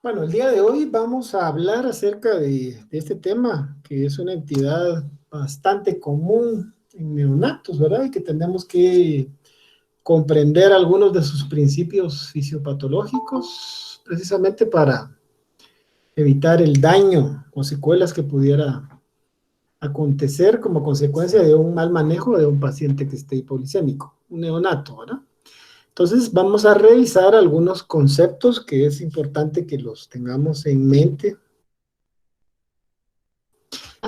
Bueno, el día de hoy vamos a hablar acerca de este tema, que es una entidad bastante común en neonatos, ¿verdad? Y que tenemos que comprender algunos de sus principios fisiopatológicos, precisamente para evitar el daño o secuelas que pudiera acontecer como consecuencia de un mal manejo de un paciente que esté hipoglicémico, un neonato, ¿verdad? Entonces vamos a revisar algunos conceptos que es importante que los tengamos en mente.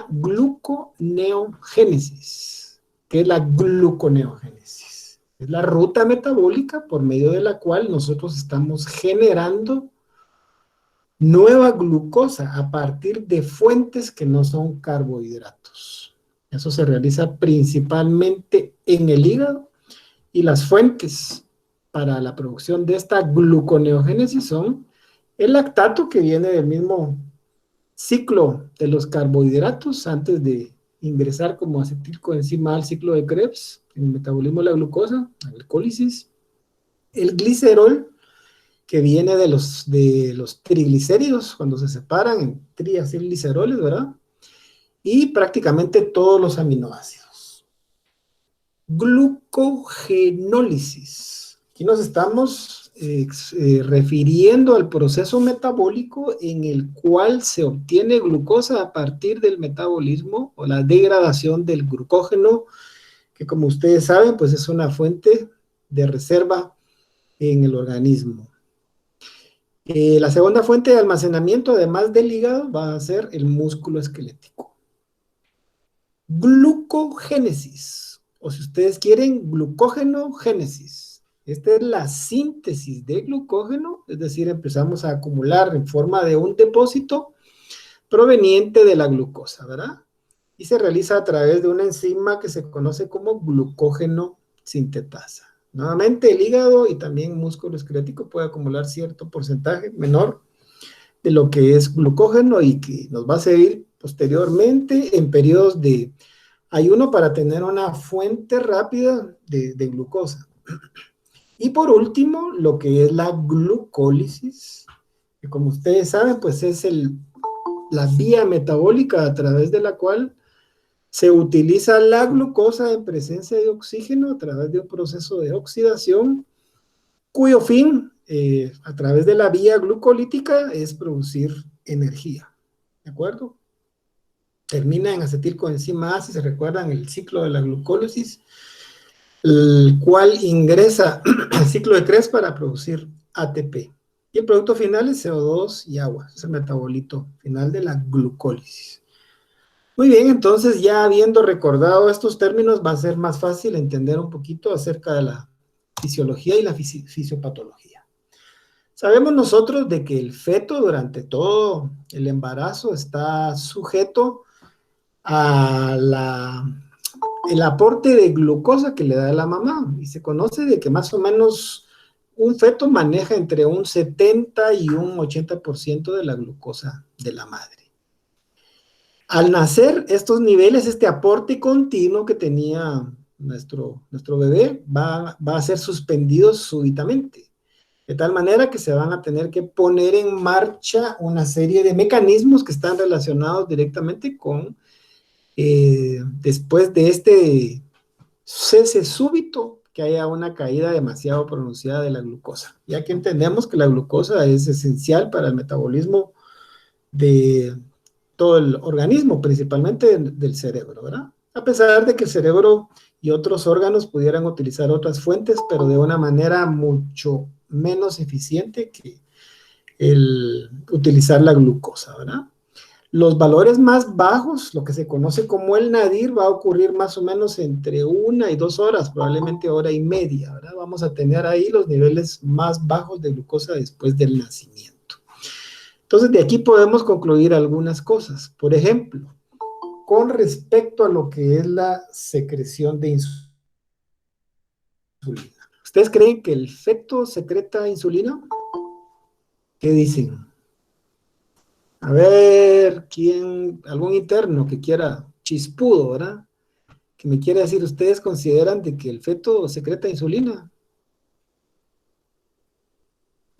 Gluconeogénesis. ¿Qué es la gluconeogénesis? Es la ruta metabólica por medio de la cual nosotros estamos generando nueva glucosa a partir de fuentes que no son carbohidratos. Eso se realiza principalmente en el hígado y las fuentes para la producción de esta gluconeogénesis son el lactato, que viene del mismo ciclo de los carbohidratos antes de ingresar como acetilcoenzima al ciclo de Krebs, en el metabolismo de la glucosa, la glicólisis. El glicerol, que viene de los triglicéridos, cuando se separan en triacilgliceroles, ¿verdad? Y prácticamente todos los aminoácidos. Glucogenólisis. Aquí nos estamos refiriendo al proceso metabólico en el cual se obtiene glucosa a partir del metabolismo o la degradación del glucógeno, que como ustedes saben, pues es una fuente de reserva en el organismo. La segunda fuente de almacenamiento, además del hígado, va a ser el músculo esquelético. Glucogénesis, o si ustedes quieren, glucógenogénesis. Esta es la síntesis de glucógeno, es decir, empezamos a acumular en forma de un depósito proveniente de la glucosa, ¿verdad? Y se realiza a través de una enzima que se conoce como glucógeno sintetasa. Nuevamente, el hígado y también músculo esquelético puede acumular cierto porcentaje menor de lo que es glucógeno y que nos va a servir posteriormente en periodos de ayuno para tener una fuente rápida de glucosa. Y por último, lo que es la glucólisis, que como ustedes saben, pues es la vía metabólica a través de la cual se utiliza la glucosa en presencia de oxígeno a través de un proceso de oxidación, cuyo fin, a través de la vía glucolítica, es producir energía. ¿De acuerdo? Termina en acetilcoenzima A, si se recuerdan el ciclo de la glucólisis, el cual ingresa al ciclo de Krebs para producir ATP. Y el producto final es CO2 y agua, es el metabolito final de la glucólisis. Muy bien, entonces ya habiendo recordado estos términos, va a ser más fácil entender un poquito acerca de la fisiología y la fisiopatología. Sabemos nosotros de que el feto durante todo el embarazo está sujeto a el aporte de glucosa que le da la mamá. Y se conoce de que más o menos un feto maneja entre un 70 y un 80% de la glucosa de la madre. Al nacer, estos niveles, este aporte continuo que tenía nuestro bebé, va a ser suspendido súbitamente. De tal manera que se van a tener que poner en marcha una serie de mecanismos que están relacionados directamente con después de este cese súbito, que haya una caída demasiado pronunciada de la glucosa, ya que entendemos que la glucosa es esencial para el metabolismo de todo el organismo, principalmente del cerebro, ¿verdad? A pesar de que el cerebro y otros órganos pudieran utilizar otras fuentes, pero de una manera mucho menos eficiente que el utilizar la glucosa, ¿verdad? Los valores más bajos, lo que se conoce como el nadir, va a ocurrir más o menos entre 1 y 2 horas, probablemente hora y media, ¿verdad? Vamos a tener ahí los niveles más bajos de glucosa después del nacimiento. Entonces, de aquí podemos concluir algunas cosas. Por ejemplo, con respecto a lo que es la secreción de insulina. ¿Ustedes creen que el feto secreta insulina? ¿Qué dicen? A ver, algún interno que quiera, chispudo, ¿verdad? Que me quiere decir, ¿ustedes consideran de que el feto secreta insulina?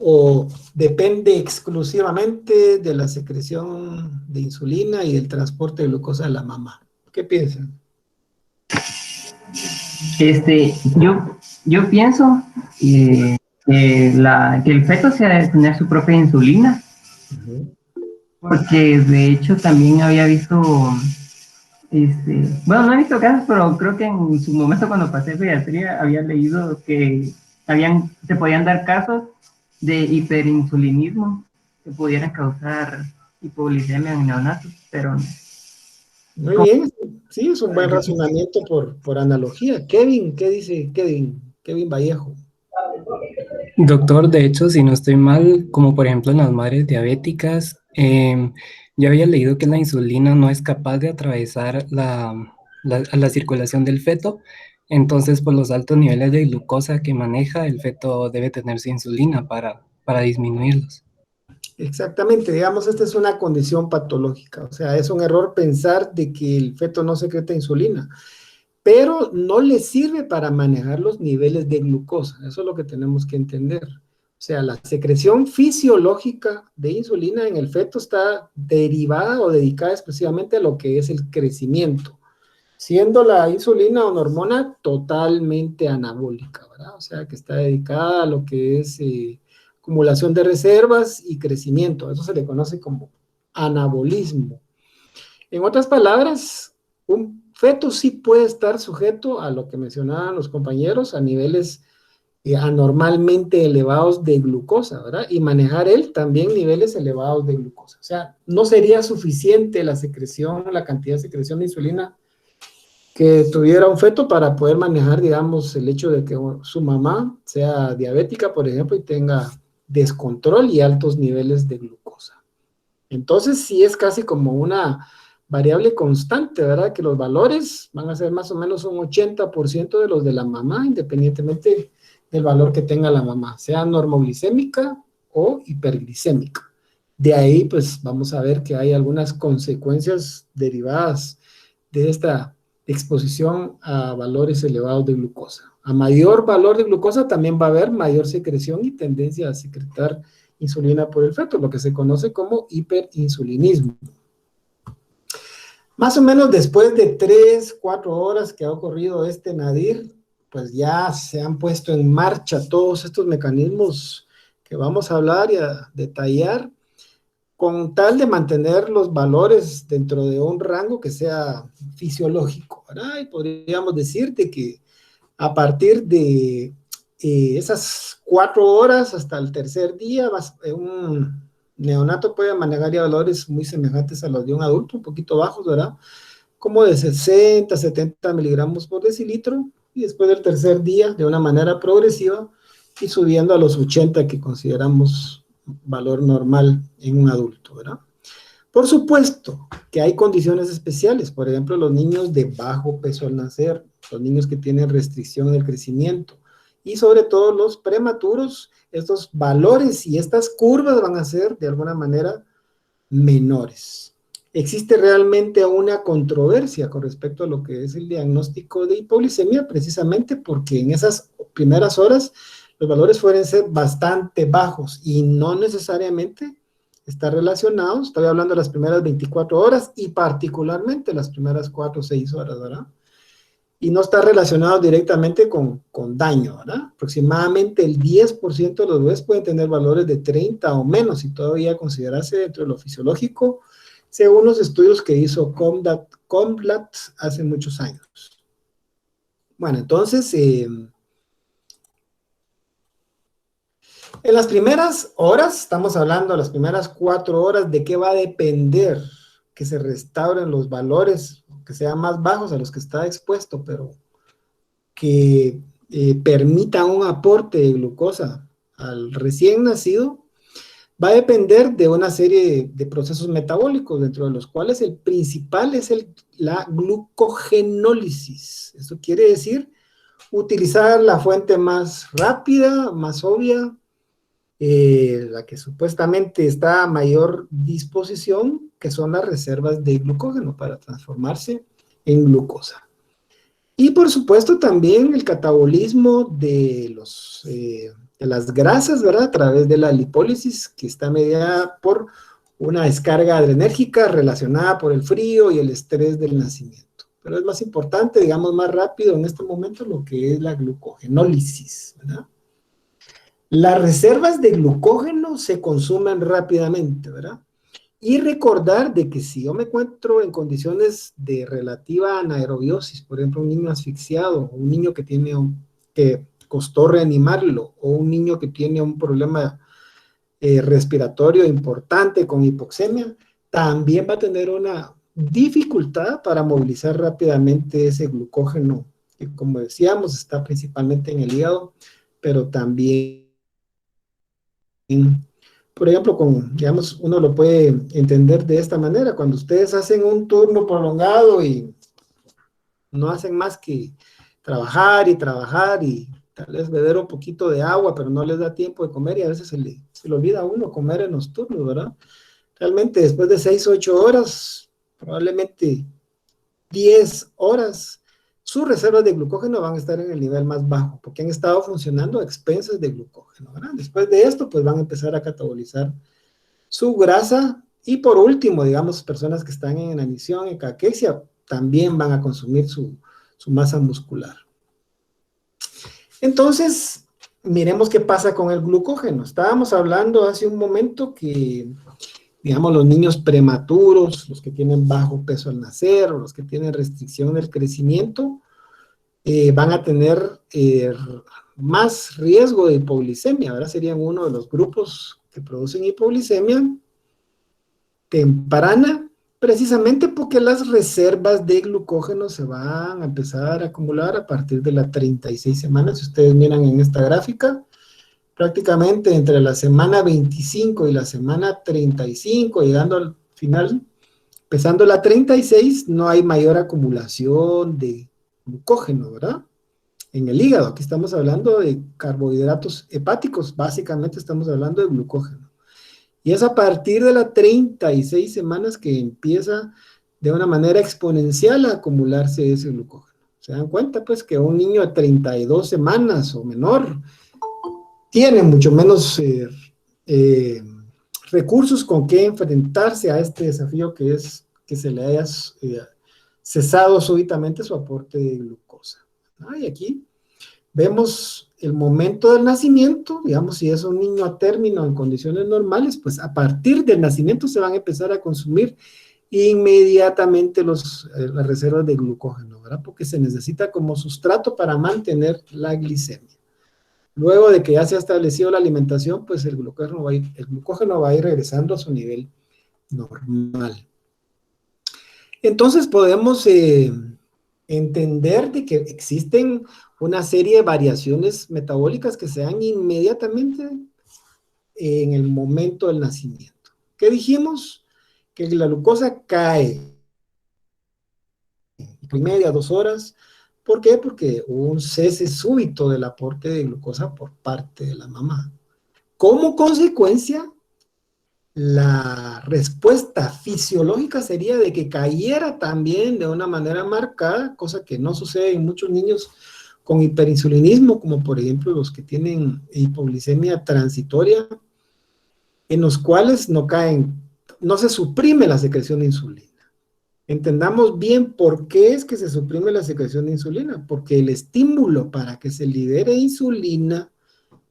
¿O depende exclusivamente de la secreción de insulina y el transporte de glucosa a la mamá? ¿Qué piensan? Este, yo pienso que el feto se ha de tener su propia insulina, Ujú. porque de hecho también había visto, bueno, no he visto casos, pero creo que en su momento cuando pasé pediatría había leído que se podían dar casos de hiperinsulinismo que pudieran causar hipoglicemia en neonatos, pero Muy bien, sí, es un buen razonamiento por analogía. Kevin, ¿qué dice Kevin? Kevin Vallejo. Doctor, de hecho, si no estoy mal, como por ejemplo en las madres diabéticas, yo había leído que la insulina no es capaz de atravesar la circulación del feto, entonces por los altos niveles de glucosa que maneja, el feto debe tener su insulina para disminuirlos. Exactamente, digamos, esta es una condición patológica, o sea, es un error pensar de que el feto no secreta insulina, pero no le sirve para manejar los niveles de glucosa, eso es lo que tenemos que entender. O sea, la secreción fisiológica de insulina en el feto está derivada o dedicada exclusivamente a lo que es el crecimiento, siendo la insulina una hormona totalmente anabólica, ¿verdad? O sea, que está dedicada a lo que es acumulación de reservas y crecimiento. Eso se le conoce como anabolismo. En otras palabras, un feto sí puede estar sujeto a lo que mencionaban los compañeros, a niveles anormalmente elevados de glucosa, ¿verdad? Y manejar él también niveles elevados de glucosa. O sea, no sería suficiente la secreción, la cantidad de secreción de insulina que tuviera un feto para poder manejar, digamos, el hecho de que su mamá sea diabética, por ejemplo, y tenga descontrol y altos niveles de glucosa. Entonces, sí es casi como una variable constante, ¿verdad? Que los valores van a ser más o menos un 80% de los de la mamá, independientemente del valor que tenga la mamá, sea normoglicémica o hiperglicémica. De ahí, pues, vamos a ver que hay algunas consecuencias derivadas de esta exposición a valores elevados de glucosa. A mayor valor de glucosa también va a haber mayor secreción y tendencia a secretar insulina por el feto, lo que se conoce como hiperinsulinismo. Más o menos después de 3, 4 horas que ha ocurrido este nadir, pues ya se han puesto en marcha todos estos mecanismos que vamos a hablar y a detallar con tal de mantener los valores dentro de un rango que sea fisiológico, ¿verdad? Y podríamos decirte que a partir de esas 4 horas hasta el tercer día, un neonato puede manejar ya valores muy semejantes a los de un adulto, un poquito bajos, ¿verdad? Como de 60, 70 miligramos por decilitro, y después del tercer día, de una manera progresiva, y subiendo a los 80 que consideramos valor normal en un adulto, ¿verdad? Por supuesto que hay condiciones especiales, por ejemplo, los niños de bajo peso al nacer, los niños que tienen restricción del crecimiento y sobre todo los prematuros, estos valores y estas curvas van a ser de alguna manera menores. Existe realmente una controversia con respecto a lo que es el diagnóstico de hipoglicemia, precisamente porque en esas primeras horas los valores pueden ser bastante bajos y no necesariamente está relacionado, estoy hablando de las primeras 24 horas y particularmente las primeras 4 o 6 horas, ¿verdad? Y no está relacionado directamente con daño, ¿verdad? Aproximadamente el 10% de los bebés pueden tener valores de 30 o menos y todavía considerarse dentro de lo fisiológico, según los estudios que hizo Comlat hace muchos años. Bueno, entonces, en las primeras horas, estamos hablando de las primeras 4 horas, ¿de qué va a depender que se restauren los valores, que sean más bajos a los que está expuesto, pero que permita un aporte de glucosa al recién nacido? Va a depender de una serie de procesos metabólicos, dentro de los cuales el principal es la glucogenólisis. Eso quiere decir utilizar la fuente más rápida, más obvia, la que supuestamente está a mayor disposición, que son las reservas de glucógeno para transformarse en glucosa. Y por supuesto también el catabolismo de las grasas, ¿verdad? A través de la lipólisis, que está mediada por una descarga adrenérgica relacionada por el frío y el estrés del nacimiento. Pero es más importante, digamos, más rápido en este momento lo que es la glucogenólisis, ¿verdad? Las reservas de glucógeno se consumen rápidamente, ¿verdad? Y recordar de que si yo me encuentro en condiciones de relativa anaerobiosis, por ejemplo, un niño asfixiado, un niño que costó reanimarlo, o un niño que tiene un problema respiratorio importante con hipoxemia, también va a tener una dificultad para movilizar rápidamente ese glucógeno, que como decíamos, está principalmente en el hígado, pero también, por ejemplo, digamos, uno lo puede entender de esta manera: cuando ustedes hacen un turno prolongado y no hacen más que trabajar y tal vez beber un poquito de agua, pero no les da tiempo de comer, y a veces se le olvida a uno comer en los turnos, ¿verdad? Realmente después de 6, 8 horas, probablemente 10 horas, sus reservas de glucógeno van a estar en el nivel más bajo, porque han estado funcionando a expensas de glucógeno, ¿verdad? Después de esto, pues van a empezar a catabolizar su grasa, y por último, digamos, personas que están en inanición, en caquexia, también van a consumir su masa muscular. Entonces, miremos qué pasa con el glucógeno. Estábamos hablando hace un momento que, digamos, los niños prematuros, los que tienen bajo peso al nacer, o los que tienen restricción del crecimiento, van a tener más riesgo de hipoglicemia, ¿verdad? Serían uno de los grupos que producen hipoglicemia temprana, precisamente porque las reservas de glucógeno se van a empezar a acumular a partir de las 36 semanas. Si ustedes miran en esta gráfica, prácticamente entre la semana 25 y la semana 35, llegando al final, empezando la 36, no hay mayor acumulación de glucógeno, ¿verdad? En el hígado, aquí estamos hablando de carbohidratos hepáticos, básicamente estamos hablando de glucógeno. Y es a partir de las 36 semanas que empieza de una manera exponencial a acumularse ese glucógeno. ¿Se dan cuenta? Pues que un niño de 32 semanas o menor tiene mucho menos recursos con que enfrentarse a este desafío, que es que se le haya cesado súbitamente su aporte de glucosa. Y aquí vemos el momento del nacimiento. Digamos, si es un niño a término en condiciones normales, pues a partir del nacimiento se van a empezar a consumir inmediatamente las reservas de glucógeno, ¿verdad? Porque se necesita como sustrato para mantener la glicemia. Luego de que ya se ha establecido la alimentación, pues el glucógeno va a ir regresando a su nivel normal. Entonces podemos entender de que existen una serie de variaciones metabólicas que se dan inmediatamente en el momento del nacimiento. ¿Qué dijimos? Que la glucosa cae en media, 2 horas. ¿Por qué? Porque hubo un cese súbito del aporte de glucosa por parte de la mamá. Como consecuencia, la respuesta fisiológica sería de que cayera también de una manera marcada, cosa que no sucede en muchos niños con hiperinsulinismo, como por ejemplo los que tienen hipoglicemia transitoria, en los cuales no se suprime la secreción de insulina. Entendamos bien por qué es que se suprime la secreción de insulina, porque el estímulo para que se libere insulina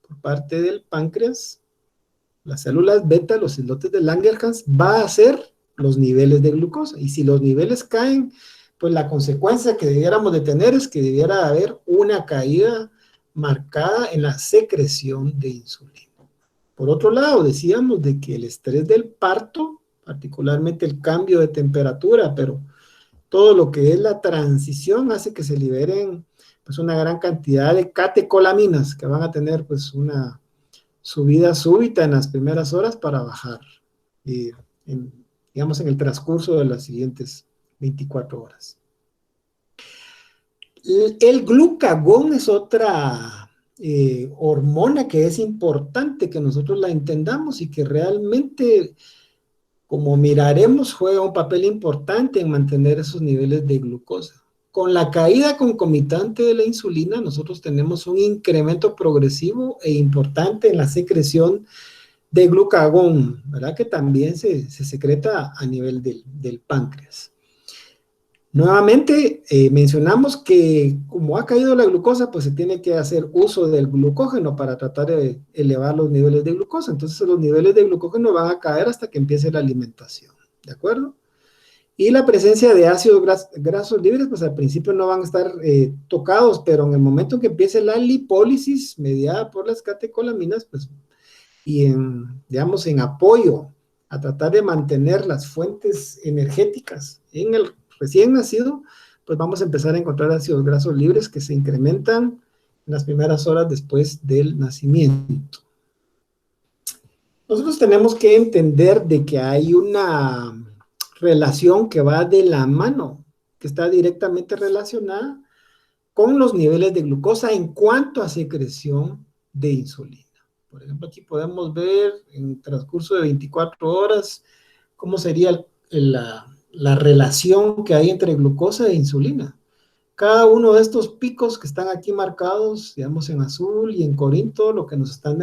por parte del páncreas, las células beta, los islotes de Langerhans, va a ser los niveles de glucosa. Y si los niveles caen, pues la consecuencia que debiéramos de tener es que debiera haber una caída marcada en la secreción de insulina. Por otro lado, decíamos de que el estrés del parto, particularmente el cambio de temperatura, pero todo lo que es la transición, hace que se liberen pues una gran cantidad de catecolaminas que van a tener pues una subida súbita en las primeras horas para bajar, digamos, en el transcurso de las siguientes 24 horas. El glucagón es otra hormona que es importante que nosotros la entendamos y que realmente, como miraremos, juega un papel importante en mantener esos niveles de glucosa. Con la caída concomitante de la insulina, nosotros tenemos un incremento progresivo e importante en la secreción de glucagón, ¿verdad? Que también se secreta a nivel del páncreas. Nuevamente, mencionamos que como ha caído la glucosa, pues se tiene que hacer uso del glucógeno para tratar de elevar los niveles de glucosa. Entonces, los niveles de glucógeno van a caer hasta que empiece la alimentación, ¿de acuerdo? Y la presencia de ácidos grasos libres, pues al principio no van a estar tocados, pero en el momento que empiece la lipólisis mediada por las catecolaminas, pues, y digamos, en apoyo a tratar de mantener las fuentes energéticas en el recién nacido, pues vamos a empezar a encontrar ácidos grasos libres que se incrementan en las primeras horas después del nacimiento. Nosotros tenemos que entender de que hay una relación que va de la mano, que está directamente relacionada con los niveles de glucosa en cuanto a secreción de insulina. Por ejemplo, aquí podemos ver en el transcurso de 24 horas cómo sería la relación que hay entre glucosa e insulina. Cada uno de estos picos que están aquí marcados, digamos en azul y en Corinto, lo que nos están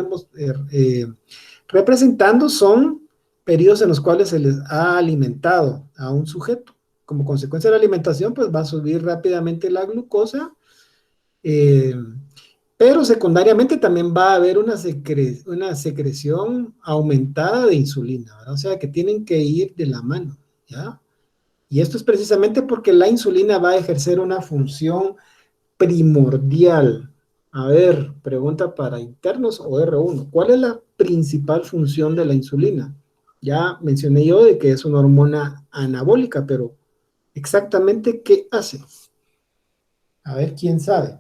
representando son periodos en los cuales se les ha alimentado a un sujeto. Como consecuencia de la alimentación, pues va a subir rápidamente la glucosa, pero secundariamente también va a haber una secreción aumentada de insulina, ¿verdad? O sea que tienen que ir de la mano, ¿ya? Y esto es precisamente porque la insulina va a ejercer una función primordial. A ver, pregunta para internos o R1. ¿Cuál es la principal función de la insulina? Ya mencioné yo de que es una hormona anabólica, pero exactamente ¿qué hace? A ver, ¿quién sabe?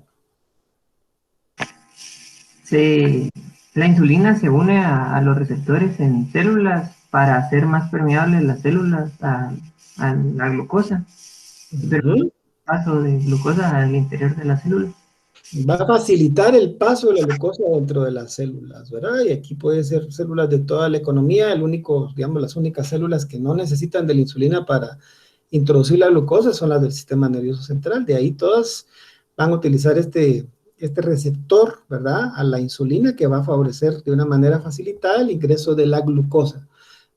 La insulina se une a los receptores en células para hacer más permeables las células a la glucosa. Pero el paso de glucosa al interior de la célula. Va a facilitar el paso de la glucosa dentro de las células, ¿verdad? Y aquí puede ser células de toda la economía, las únicas células que no necesitan de la insulina para introducir la glucosa son las del sistema nervioso central. De ahí todas van a utilizar este receptor, ¿verdad? A la insulina que va a favorecer de una manera facilitada el ingreso de la glucosa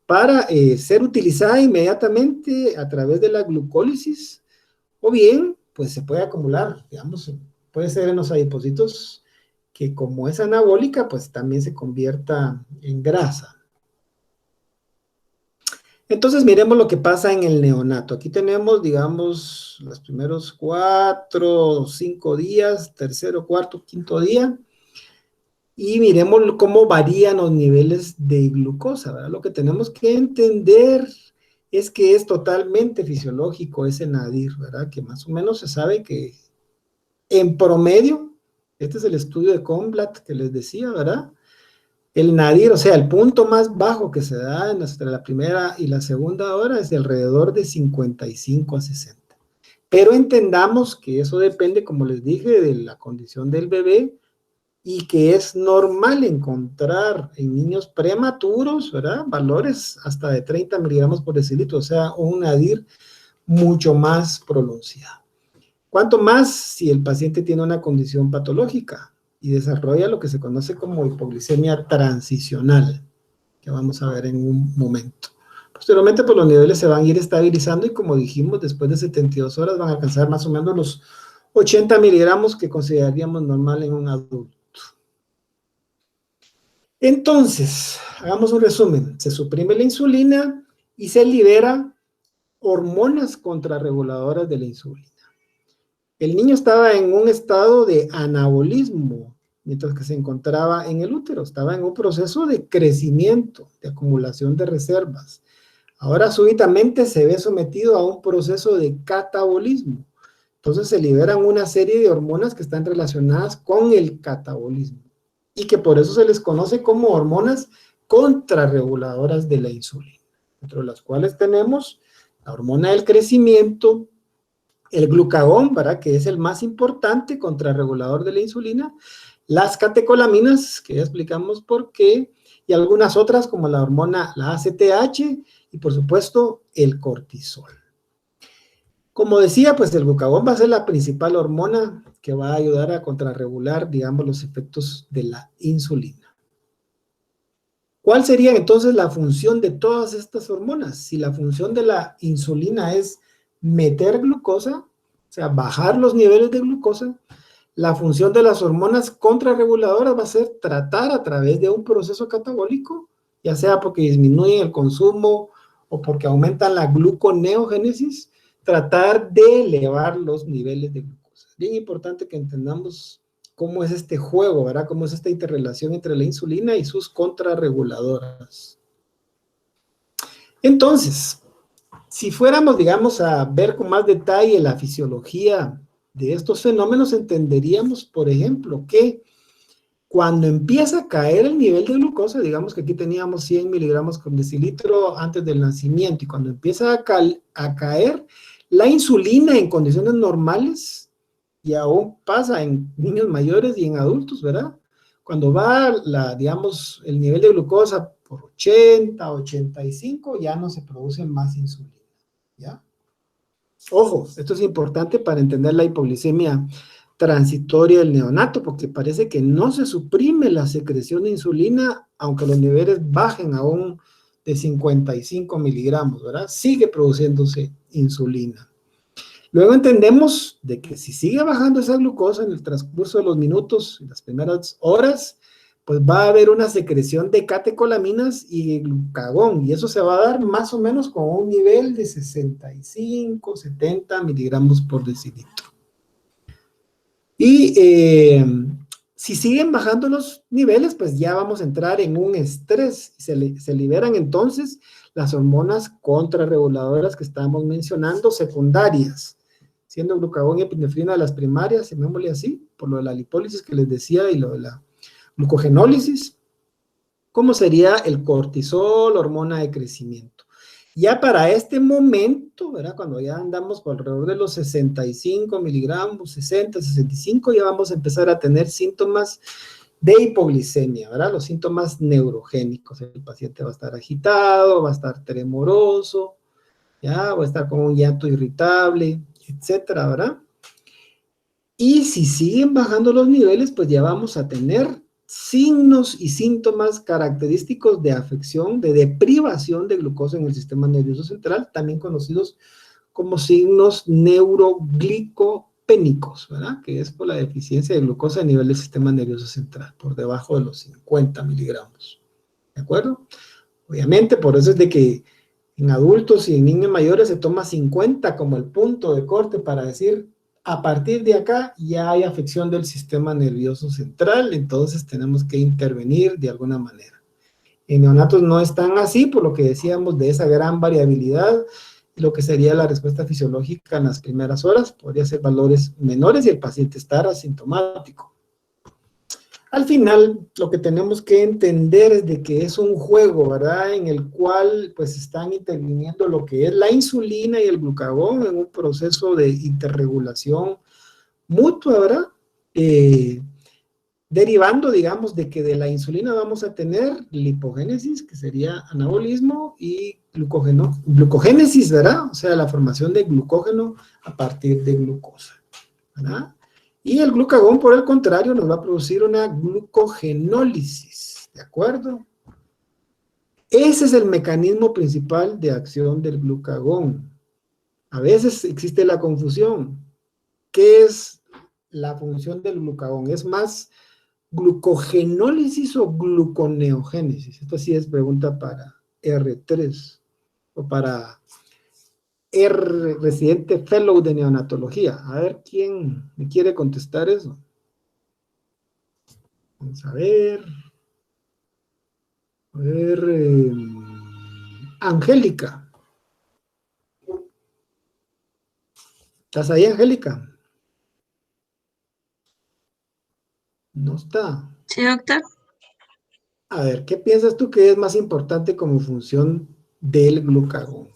para ser utilizada inmediatamente a través de la glucólisis, o bien, pues se puede acumular, digamos, puede ser en los adipocitos que como es anabólica, pues también se convierta en grasa. Entonces miremos lo que pasa en el neonato. Aquí tenemos, digamos, los primeros 4 o 5 días, tercero, cuarto, quinto día, y miremos cómo varían los niveles de glucosa, ¿verdad? Lo que tenemos que entender es que es totalmente fisiológico ese nadir, ¿verdad? Que más o menos se sabe que en promedio, este es el estudio de Kornblatt que les decía, ¿verdad? El nadir, o sea, el punto más bajo que se da entre la primera y la segunda hora es de alrededor de 55 a 60. Pero entendamos que eso depende, como les dije, de la condición del bebé y que es normal encontrar en niños prematuros, ¿verdad? Valores hasta de 30 miligramos por decilitro, o sea, un nadir mucho más pronunciado. Cuanto más si el paciente tiene una condición patológica y desarrolla lo que se conoce como hipoglicemia transicional, que vamos a ver en un momento. Posteriormente, pues los niveles se van a ir estabilizando y como dijimos, después de 72 horas van a alcanzar más o menos los 80 miligramos que consideraríamos normal en un adulto. Entonces, hagamos un resumen. Se suprime la insulina y se libera hormonas contrarreguladoras de la insulina. El niño estaba en un estado de anabolismo, mientras que se encontraba en el útero. Estaba en un proceso de crecimiento, de acumulación de reservas. Ahora súbitamente se ve sometido a un proceso de catabolismo. Entonces se liberan una serie de hormonas que están relacionadas con el catabolismo y que por eso se les conoce como hormonas contrarreguladoras de la insulina, entre las cuales tenemos la hormona del crecimiento, el glucagón, ¿verdad? Que es el más importante contrarregulador de la insulina, las catecolaminas, que ya explicamos por qué, y algunas otras como la hormona, la ACTH, y por supuesto el cortisol. Como decía, pues el glucagón va a ser la principal hormona que va a ayudar a contrarregular, digamos, los efectos de la insulina. ¿Cuál sería entonces la función de todas estas hormonas? Si la función de la insulina es meter glucosa, o sea, bajar los niveles de glucosa, la función de las hormonas contrarreguladoras va a ser tratar a través de un proceso catabólico, ya sea porque disminuyen el consumo o porque aumentan la gluconeogénesis, tratar de elevar los niveles de glucosa. Bien importante que entendamos cómo es este juego, ¿verdad? Cómo es esta interrelación entre la insulina y sus contrarreguladoras. Entonces, si fuéramos, digamos, a ver con más detalle la fisiología de estos fenómenos, entenderíamos, por ejemplo, que cuando empieza a caer el nivel de glucosa, digamos que aquí teníamos 100 miligramos por decilitro antes del nacimiento, y cuando empieza a caer la insulina en condiciones normales, y aún pasa en niños mayores y en adultos, ¿verdad? Cuando va, digamos, el nivel de glucosa por 80, 85, ya no se produce más insulina, ¿ya? Ojo, esto es importante para entender la hipoglicemia transitoria del neonato, porque parece que no se suprime la secreción de insulina, aunque los niveles bajen aún de 55 miligramos, ¿verdad? Sigue produciéndose insulina. Luego entendemos de que si sigue bajando esa glucosa en el transcurso de los minutos, en las primeras horas, pues va a haber una secreción de catecolaminas y glucagón, y eso se va a dar más o menos con un nivel de 65, 70 miligramos por decilitro. Y si siguen bajando los niveles, pues ya vamos a entrar en un estrés, y se liberan entonces las hormonas contrarreguladoras que estábamos mencionando, secundarias, siendo glucagón y epinefrina las primarias, llamémosle así, por lo de la lipólisis que les decía y lo de la glucogenólisis, como sería el cortisol, hormona de crecimiento. Ya para este momento, ¿verdad? Cuando ya andamos por alrededor de los 65 miligramos, 60, 65, ya vamos a empezar a tener síntomas de hipoglicemia, ¿verdad? Los síntomas neurogénicos. El paciente va a estar agitado, va a estar tremoroso, ya va a estar con un llanto irritable, etcétera, ¿verdad? Y si siguen bajando los niveles, pues ya vamos a tener signos y síntomas característicos de afección, de deprivación de glucosa en el sistema nervioso central, también conocidos como signos neuroglicopénicos, ¿verdad? Que es por la deficiencia de glucosa a nivel del sistema nervioso central, por debajo de los 50 miligramos. ¿De acuerdo? Obviamente, por eso es de que en adultos y en niños mayores se toma 50 como el punto de corte para decir, a partir de acá ya hay afección del sistema nervioso central, entonces tenemos que intervenir de alguna manera. En neonatos no están así, por lo que decíamos de esa gran variabilidad, lo que sería la respuesta fisiológica en las primeras horas, podría ser valores menores y el paciente estar asintomático. Al final, lo que tenemos que entender es de que es un juego, ¿verdad? En el cual, pues, están interviniendo lo que es la insulina y el glucagón en un proceso de interregulación mutua, ¿verdad? Derivando, digamos, de que de la insulina vamos a tener lipogénesis, que sería anabolismo, y glucogénesis, ¿verdad? O sea, la formación de glucógeno a partir de glucosa, ¿verdad? Y el glucagón, por el contrario, nos va a producir una glucogenólisis, ¿de acuerdo? Ese es el mecanismo principal de acción del glucagón. A veces existe la confusión. ¿Qué es la función del glucagón? ¿Es más glucogenólisis o gluconeogénesis? Esto sí es pregunta para R3 o para residente fellow de neonatología. A ver, ¿quién me quiere contestar eso? Vamos a ver. A ver, Angélica. ¿Estás ahí, Angélica? No está. Sí, doctor. A ver, ¿qué piensas tú que es más importante como función del glucagón?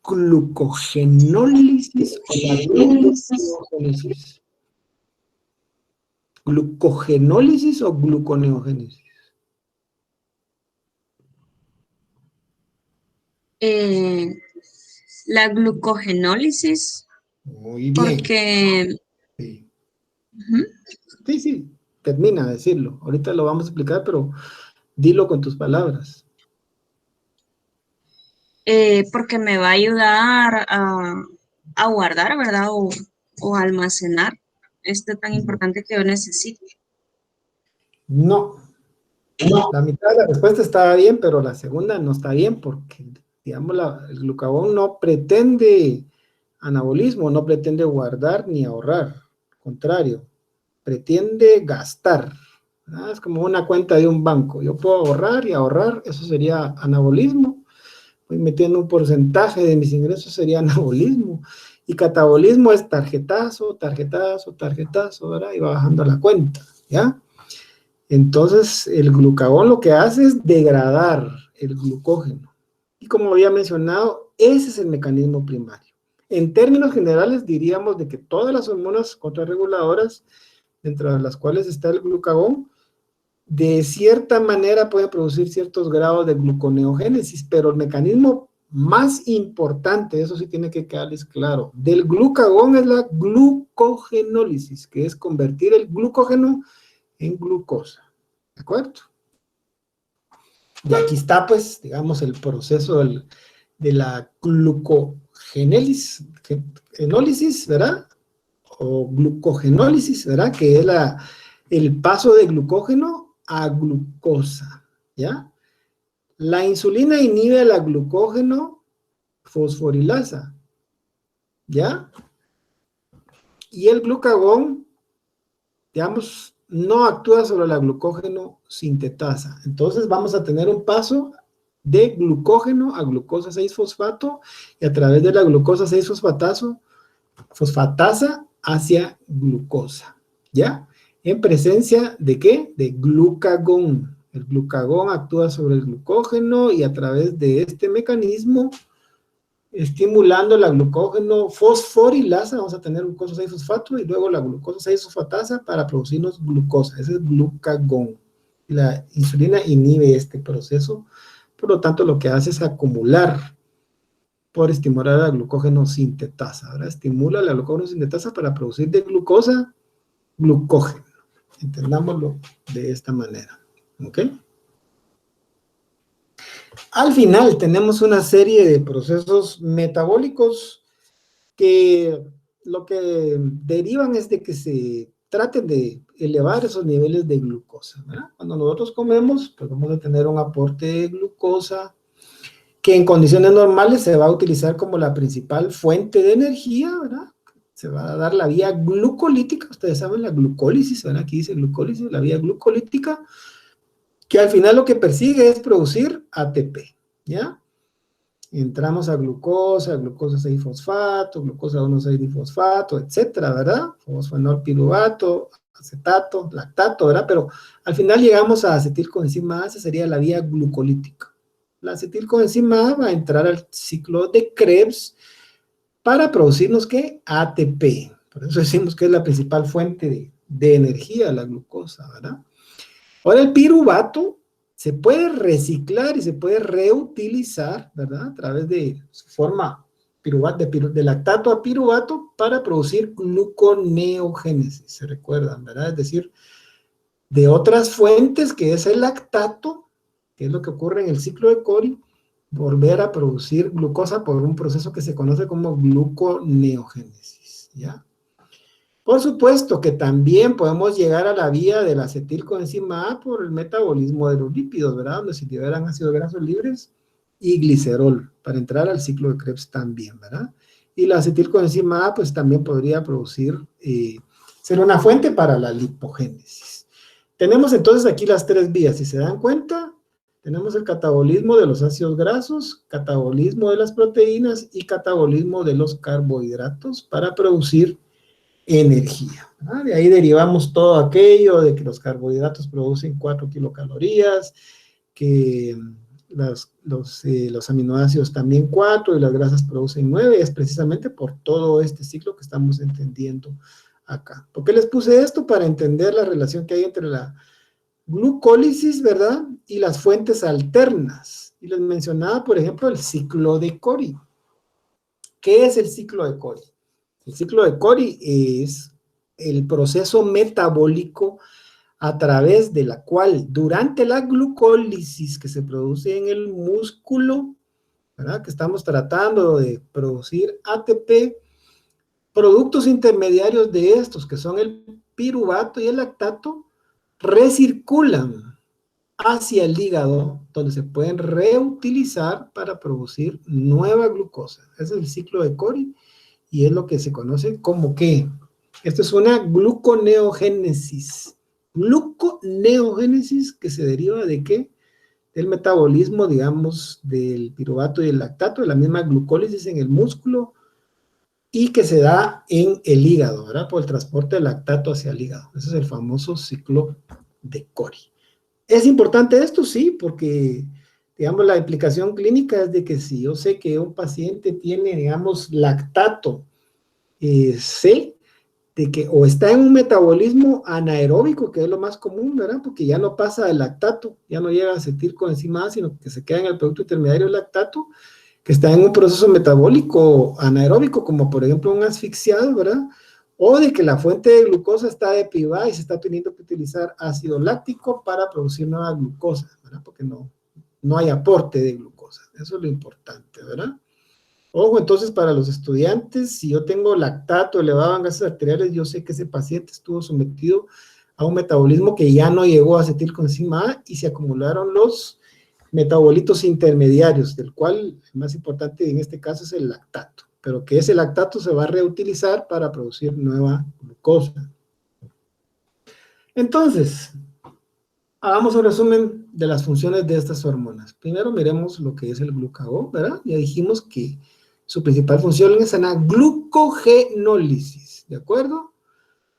¿Glucogenólisis o la gluconeogénesis? ¿Glucogenólisis o gluconeogénesis? La glucogenólisis, Muy bien. porque... Sí. Ujú. Sí, termina de decirlo. Ahorita lo vamos a explicar, pero dilo con tus palabras. Porque me va a ayudar a guardar, ¿verdad? O almacenar este tan importante que yo necesito. No, la mitad de la respuesta estaba bien, pero la segunda no está bien porque, digamos, el glucagón no pretende anabolismo, no pretende guardar ni ahorrar. Al contrario, pretende gastar. ¿Verdad? Es como una cuenta de un banco. Yo puedo ahorrar y ahorrar, eso sería anabolismo. Voy metiendo un porcentaje de mis ingresos, sería anabolismo. Y catabolismo es tarjetazo, tarjetazo, tarjetazo, ¿verdad? Y va bajando la cuenta, ¿ya? Entonces, el glucagón lo que hace es degradar el glucógeno. Y como había mencionado, ese es el mecanismo primario. En términos generales, diríamos de que todas las hormonas contrarreguladoras, dentro de las cuales está el glucagón, de cierta manera pueden producir ciertos grados de gluconeogénesis, pero el mecanismo más importante, eso sí tiene que quedarles claro, del glucagón es la glucogenólisis, que es convertir el glucógeno en glucosa, ¿de acuerdo? Y aquí está, pues, digamos, el proceso de la glucogenólisis, ¿verdad? O glucogenólisis, ¿verdad? Que es el paso de glucógeno a glucosa, ¿ya? La insulina inhibe la glucógeno fosforilasa, ¿ya? Y el glucagón, digamos, no actúa sobre la glucógeno sintetasa. Entonces vamos a tener un paso de glucógeno a glucosa 6-fosfato y a través de la glucosa 6-fosfatasa hacia glucosa, ¿ya? En presencia ¿de qué? De glucagón. El glucagón actúa sobre el glucógeno y a través de este mecanismo, estimulando la glucógeno fosforilasa, vamos a tener glucosa 6-fosfato y luego la glucosa 6-fosfatasa para producirnos glucosa. Ese es glucagón. La insulina inhibe este proceso, por lo tanto lo que hace es acumular por estimular la glucógeno sintetasa. Ahora estimula la glucógeno sintetasa para producir de glucosa glucógeno. Entendámoslo de esta manera. ¿Ok? Al final tenemos una serie de procesos metabólicos que lo que derivan es de que se traten de elevar esos niveles de glucosa, ¿verdad? Cuando nosotros comemos, pues vamos a tener un aporte de glucosa que en condiciones normales se va a utilizar como la principal fuente de energía, ¿verdad? Se va a dar la vía glucolítica, ustedes saben la glucólisis, ¿verdad? Aquí dice glucólisis, la vía glucolítica, que al final lo que persigue es producir ATP, ¿ya? Entramos a glucosa 6-fosfato, glucosa 1,6-difosfato, etcétera, ¿verdad? Fosfenol piruvato, acetato, lactato, ¿verdad? Pero al final llegamos a acetilcoenzima A, esa sería la vía glucolítica. La acetilcoenzima A va a entrar al ciclo de Krebs para producirnos, ¿qué? ATP. Por eso decimos que es la principal fuente de energía, la glucosa, ¿verdad? Ahora el piruvato se puede reciclar y se puede reutilizar, ¿verdad? A través de su forma de lactato a piruvato para producir gluconeogénesis, ¿se recuerdan, verdad? Es decir, de otras fuentes que es el lactato, que es lo que ocurre en el ciclo de Cori, volver a producir glucosa por un proceso que se conoce como gluconeogénesis, ¿ya? Por supuesto que también podemos llegar a la vía del acetilcoenzima A por el metabolismo de los lípidos, ¿verdad? Donde se liberan ácidos grasos libres y glicerol para entrar al ciclo de Krebs también, ¿verdad? Y la acetilcoenzima A pues también podría producir, ser una fuente para la lipogénesis. Tenemos entonces aquí las tres vías, si se dan cuenta, tenemos el catabolismo de los ácidos grasos, catabolismo de las proteínas y catabolismo de los carbohidratos para producir energía, ¿verdad? De ahí derivamos todo aquello de que los carbohidratos producen 4 kilocalorías, que los aminoácidos también 4 y las grasas producen 9, es precisamente por todo este ciclo que estamos entendiendo acá. ¿Por qué les puse esto? Para entender la relación que hay entre la glucólisis, ¿verdad? Y las fuentes alternas. Y les mencionaba, por ejemplo, el ciclo de Cori. ¿Qué es el ciclo de Cori? El ciclo de Cori es el proceso metabólico a través de la cual, durante la glucólisis que se produce en el músculo, ¿verdad? Que estamos tratando de producir ATP, productos intermediarios de estos, que son el piruvato y el lactato, recirculan hacia el hígado, donde se pueden reutilizar para producir nueva glucosa. Ese es el ciclo de Cori y es lo que se conoce como ¿qué? Esto es una gluconeogénesis. Gluconeogénesis que se deriva de ¿qué? Del metabolismo, digamos, del piruvato y el lactato, de la misma glucólisis en el músculo y que se da en el hígado, ¿verdad? Por el transporte del lactato hacia el hígado. Ese es el famoso ciclo de Cori. ¿Es importante esto? Sí, porque, digamos, la implicación clínica es de que si yo sé que un paciente tiene, digamos, lactato, sé de que o está en un metabolismo anaeróbico, que es lo más común, ¿verdad? Porque ya no pasa del lactato, ya no llega a acetilcoenzima A, sino que se queda en el producto intermediario del lactato, que está en un proceso metabólico anaeróbico, como por ejemplo un asfixiado, ¿verdad? O de que la fuente de glucosa está deprivada y se está teniendo que utilizar ácido láctico para producir nueva glucosa, ¿verdad? Porque no hay aporte de glucosa. Eso es lo importante, ¿verdad? Ojo, entonces, para los estudiantes, si yo tengo lactato elevado en gases arteriales, yo sé que ese paciente estuvo sometido a un metabolismo que ya no llegó a acetilcoenzima A y se acumularon los metabolitos intermediarios, del cual el más importante en este caso es el lactato, pero que ese lactato se va a reutilizar para producir nueva glucosa. Entonces, hagamos un resumen de las funciones de estas hormonas. Primero miremos lo que es el glucagón, ¿verdad? Ya dijimos que su principal función es la glucogenólisis, ¿de acuerdo?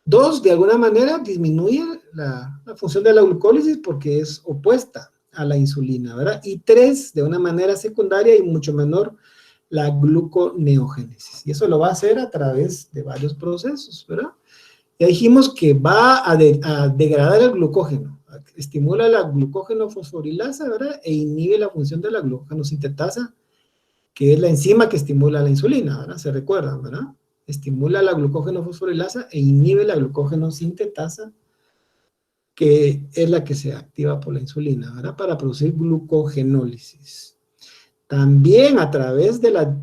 2, de alguna manera disminuye la función de la glucólisis porque es opuesta a la insulina, ¿verdad? Y 3, de una manera secundaria y mucho menor, la gluconeogénesis. Y eso lo va a hacer a través de varios procesos, ¿verdad? Ya dijimos que va a degradar el glucógeno, estimula la glucógeno fosforilasa, ¿verdad? E inhibe la función de la glucogenosintetasa, que es la enzima que estimula la insulina, ¿verdad? Se recuerdan, ¿verdad? Estimula la glucógeno fosforilasa e inhibe la glucogenosintetasa, que es la que se activa por la insulina, ¿verdad? Para producir glucogenólisis. También a través de la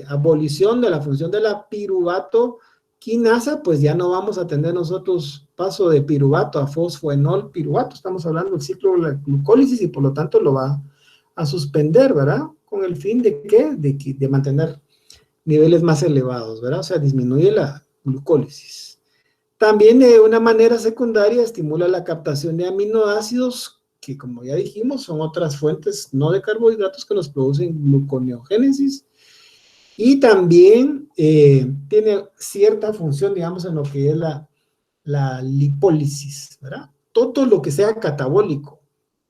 abolición de la función de la piruvato quinasa, pues ya no vamos a tener nosotros paso de piruvato a fosfoenol piruvato. Estamos hablando del ciclo de la glucólisis y por lo tanto lo va a suspender, ¿verdad? Con el fin de ¿qué? De mantener niveles más elevados, ¿verdad? O sea, disminuye la glucólisis. También de una manera secundaria estimula la captación de aminoácidos, que como ya dijimos, son otras fuentes no de carbohidratos que nos producen gluconeogénesis. Y también tiene cierta función, digamos, en lo que es la lipólisis, ¿verdad? Todo lo que sea catabólico.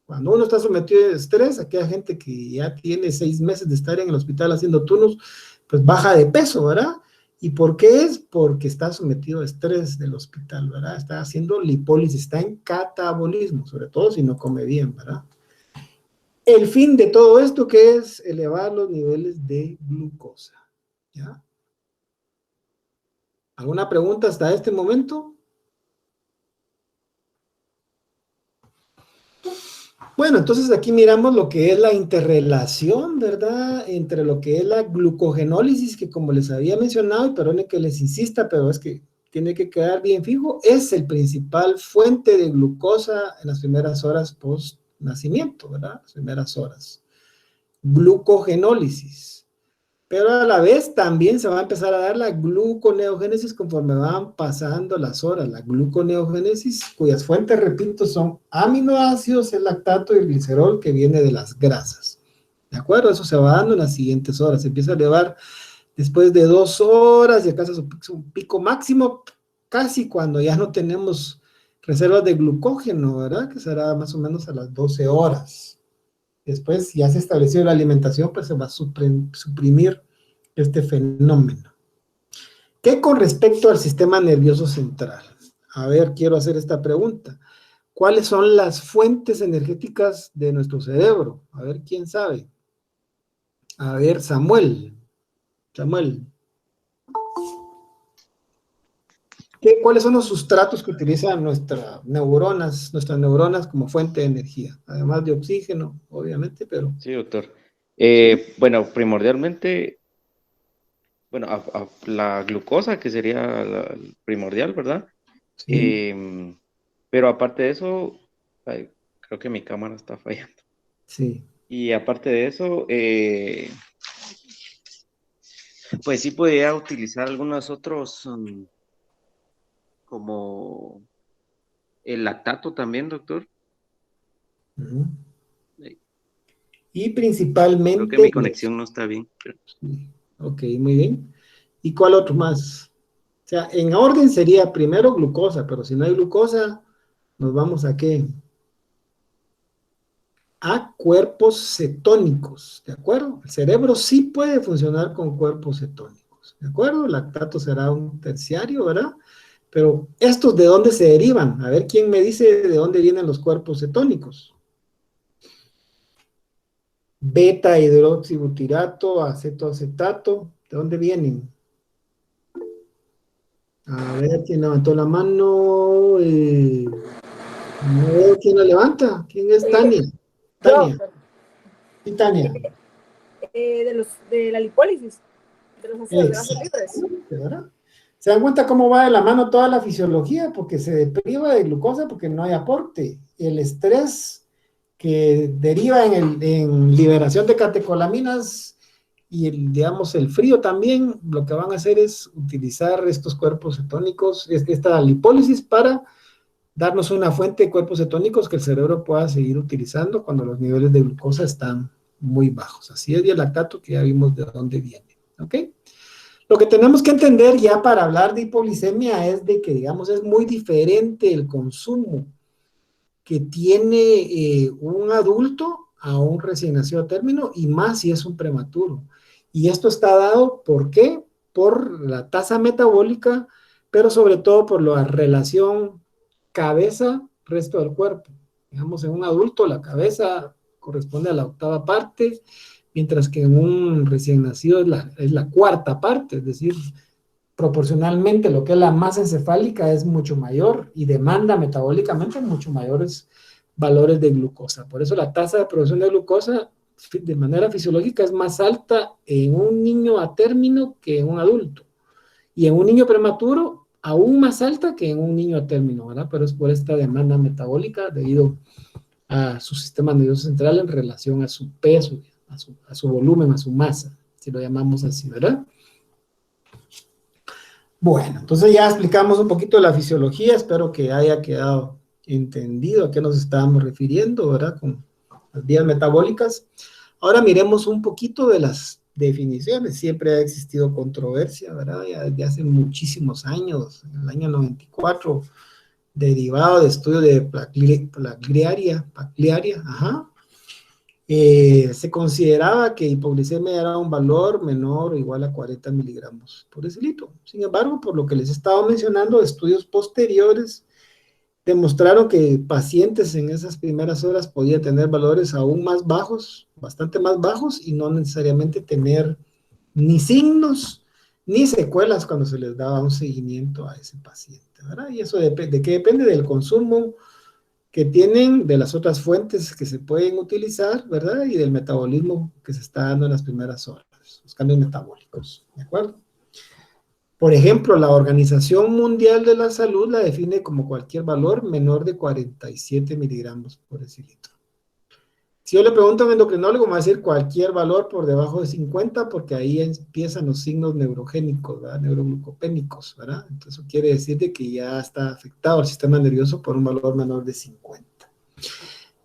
Cuando uno está sometido a estrés, aquella gente que ya tiene 6 meses de estar en el hospital haciendo turnos, pues baja de peso, ¿verdad? ¿Y por qué es? Porque está sometido a estrés del hospital, ¿verdad? Está haciendo lipólisis, está en catabolismo, sobre todo si no come bien, ¿verdad? El fin de todo esto, que es elevar los niveles de glucosa, ¿ya? ¿Alguna pregunta hasta este momento? Bueno, entonces aquí miramos lo que es la interrelación, ¿verdad? Entre lo que es la glucogenólisis, que como les había mencionado, y perdone que les insista, pero es que tiene que quedar bien fijo, es el principal fuente de glucosa en las primeras horas post nacimiento, ¿verdad? Las primeras horas. Glucogenólisis. Pero a la vez también se va a empezar a dar la gluconeogénesis conforme van pasando las horas. La gluconeogénesis, cuyas fuentes, repito, son aminoácidos, el lactato y el glicerol, que viene de las grasas. ¿De acuerdo? Eso se va dando en las siguientes horas. Se empieza a elevar después de 2 horas y alcanza su pico máximo casi cuando ya no tenemos reservas de glucógeno, ¿verdad? Que será más o menos a las 12 horas. Después ya se estableció la alimentación, pues se va a suprimir este fenómeno. ¿Qué con respecto al sistema nervioso central? A ver, quiero hacer esta pregunta. ¿Cuáles son las fuentes energéticas de nuestro cerebro? A ver, ¿quién sabe? A ver, Samuel. Samuel. ¿Cuáles son los sustratos que utilizan nuestras neuronas como fuente de energía? Además de oxígeno, obviamente, pero... Sí, doctor. Bueno, primordialmente, bueno, la glucosa, que sería la primordial, ¿verdad? Sí, Pero aparte de eso, ay, creo que mi cámara está fallando. sí. Y aparte de eso, pues sí podría utilizar algunos otros, como el lactato también, doctor. Ujú. Eh, Y Creo que mi principalmente... conexión no está bien. Sí. Ok, muy bien. ¿Y cuál otro más? O sea, en orden sería primero glucosa, pero si no hay glucosa, nos vamos a ¿qué? A cuerpos cetónicos, ¿de acuerdo? El cerebro sí puede funcionar con cuerpos cetónicos, ¿de acuerdo? El lactato será un terciario, ¿verdad? Pero ¿estos de dónde se derivan? A ver, ¿quién me dice de dónde vienen los cuerpos cetónicos? Beta hidroxibutirato, acetoacetato, ¿de dónde vienen? A ver, ¿quién levantó la mano? No veo quién la levanta. ¿Quién es Tania? Yo, Tania. Sí, Tania. de la lipólisis, de los ácidos grasos libres. ¿Verdad? ¿Se dan cuenta cómo va de la mano toda la fisiología? Porque se depriva de glucosa porque no hay aporte. El estrés que deriva en liberación de catecolaminas y digamos, el frío también, lo que van a hacer es utilizar estos cuerpos cetónicos, esta lipólisis para darnos una fuente de cuerpos cetónicos que el cerebro pueda seguir utilizando cuando los niveles de glucosa están muy bajos. Así es, y el lactato que ya vimos de dónde viene. ¿Ok? Lo que tenemos que entender ya para hablar de hipoglicemia es de que, digamos, es muy diferente el consumo que tiene un adulto a un recién nacido a término, y más si es un prematuro. Y esto está dado, ¿por qué? Por la tasa metabólica, pero sobre todo por la relación cabeza-resto del cuerpo. Digamos, en un adulto la cabeza corresponde a la octava parte, mientras que en un recién nacido es la cuarta parte, es decir, proporcionalmente lo que es la masa encefálica es mucho mayor y demanda metabólicamente mucho mayores valores de glucosa. Por eso la tasa de producción de glucosa de manera fisiológica es más alta en un niño a término que en un adulto. Y en un niño prematuro aún más alta que en un niño a término, ¿verdad? Pero es por esta demanda metabólica debido a su sistema nervioso central en relación a su peso, a su volumen, a su masa, si lo llamamos así, ¿verdad? Bueno, entonces ya explicamos un poquito de la fisiología, espero que haya quedado entendido a qué nos estábamos refiriendo, ¿verdad? Con las vías metabólicas. Ahora miremos un poquito de las definiciones. Siempre ha existido controversia, ¿verdad? Ya desde hace muchísimos años, en el año 94, derivado de estudio de Pagliaria, ajá. Se consideraba que hipoglicemia era un valor menor o igual a 40 miligramos por decilitro. Sin embargo, por lo que les he estado mencionando, estudios posteriores demostraron que pacientes en esas primeras horas podían tener valores aún más bajos, bastante más bajos, y no necesariamente tener ni signos ni secuelas cuando se les daba un seguimiento a ese paciente, ¿verdad? Y eso ¿de qué depende? Del consumo que tienen, de las otras fuentes que se pueden utilizar, ¿verdad? Y del metabolismo que se está dando en las primeras horas, los cambios metabólicos, ¿de acuerdo? Por ejemplo, la Organización Mundial de la Salud la define como cualquier valor menor de 47 miligramos por decilitro. Si yo le pregunto a un endocrinólogo, me va a decir cualquier valor por debajo de 50, porque ahí empiezan los signos neurogénicos, ¿verdad? Neuroglucopénicos, ¿verdad? Entonces eso quiere decir de que ya está afectado el sistema nervioso por un valor menor de 50.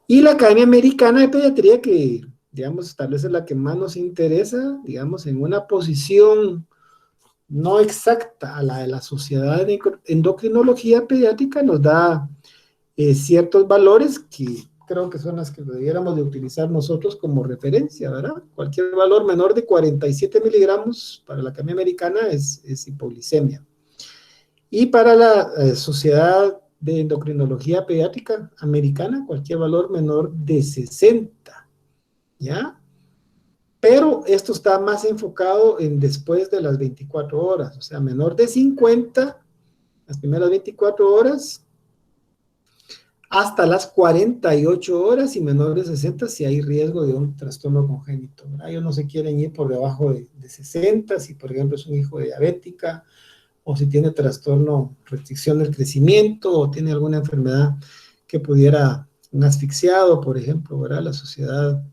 Y la Academia Americana de Pediatría, que, digamos, tal vez es la que más nos interesa, digamos, en una posición no exacta a la de la Sociedad de Endocrinología Pediátrica, nos da ciertos valores que creo que son las que debiéramos de utilizar nosotros como referencia, ¿verdad? Cualquier valor menor de 47 miligramos para la Academia Americana es hipoglicemia. Y para la Sociedad de Endocrinología Pediátrica Americana, cualquier valor menor de 60, ¿ya? pero esto está más enfocado en después de las 24 horas, o sea, menor de 50, las primeras 24 horas, hasta las 48 horas y menor de 60 si hay riesgo de un trastorno congénito, ¿verdad? Ellos no se quieren ir por debajo de 60, si por ejemplo es un hijo de diabética, o si tiene trastorno, restricción del crecimiento, o tiene alguna enfermedad que pudiera, un asfixiado, por ejemplo, ¿verdad? La Sociedad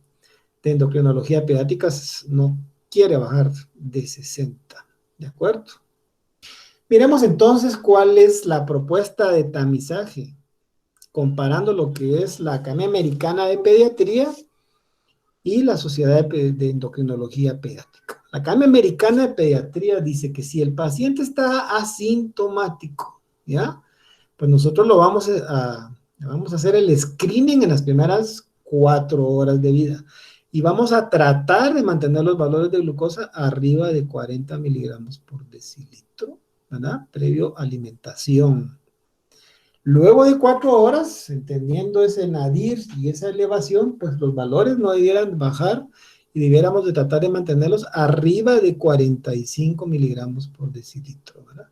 de Endocrinología Pediátrica no quiere bajar de 60, ¿de acuerdo? Miremos entonces cuál es la propuesta de tamizaje, comparando lo que es la Academia Americana de Pediatría y la Sociedad de Endocrinología Pediátrica. La Academia Americana de Pediatría dice que si el paciente está asintomático, ¿ya? Pues nosotros vamos a hacer el screening en las primeras 4 horas de vida y vamos a tratar de mantener los valores de glucosa arriba de 40 miligramos por decilitro, ¿verdad? Previo alimentación. Luego de 4 horas, entendiendo ese nadir y esa elevación, pues los valores no debieran bajar y debiéramos de tratar de mantenerlos arriba de 45 miligramos por decilitro, ¿verdad?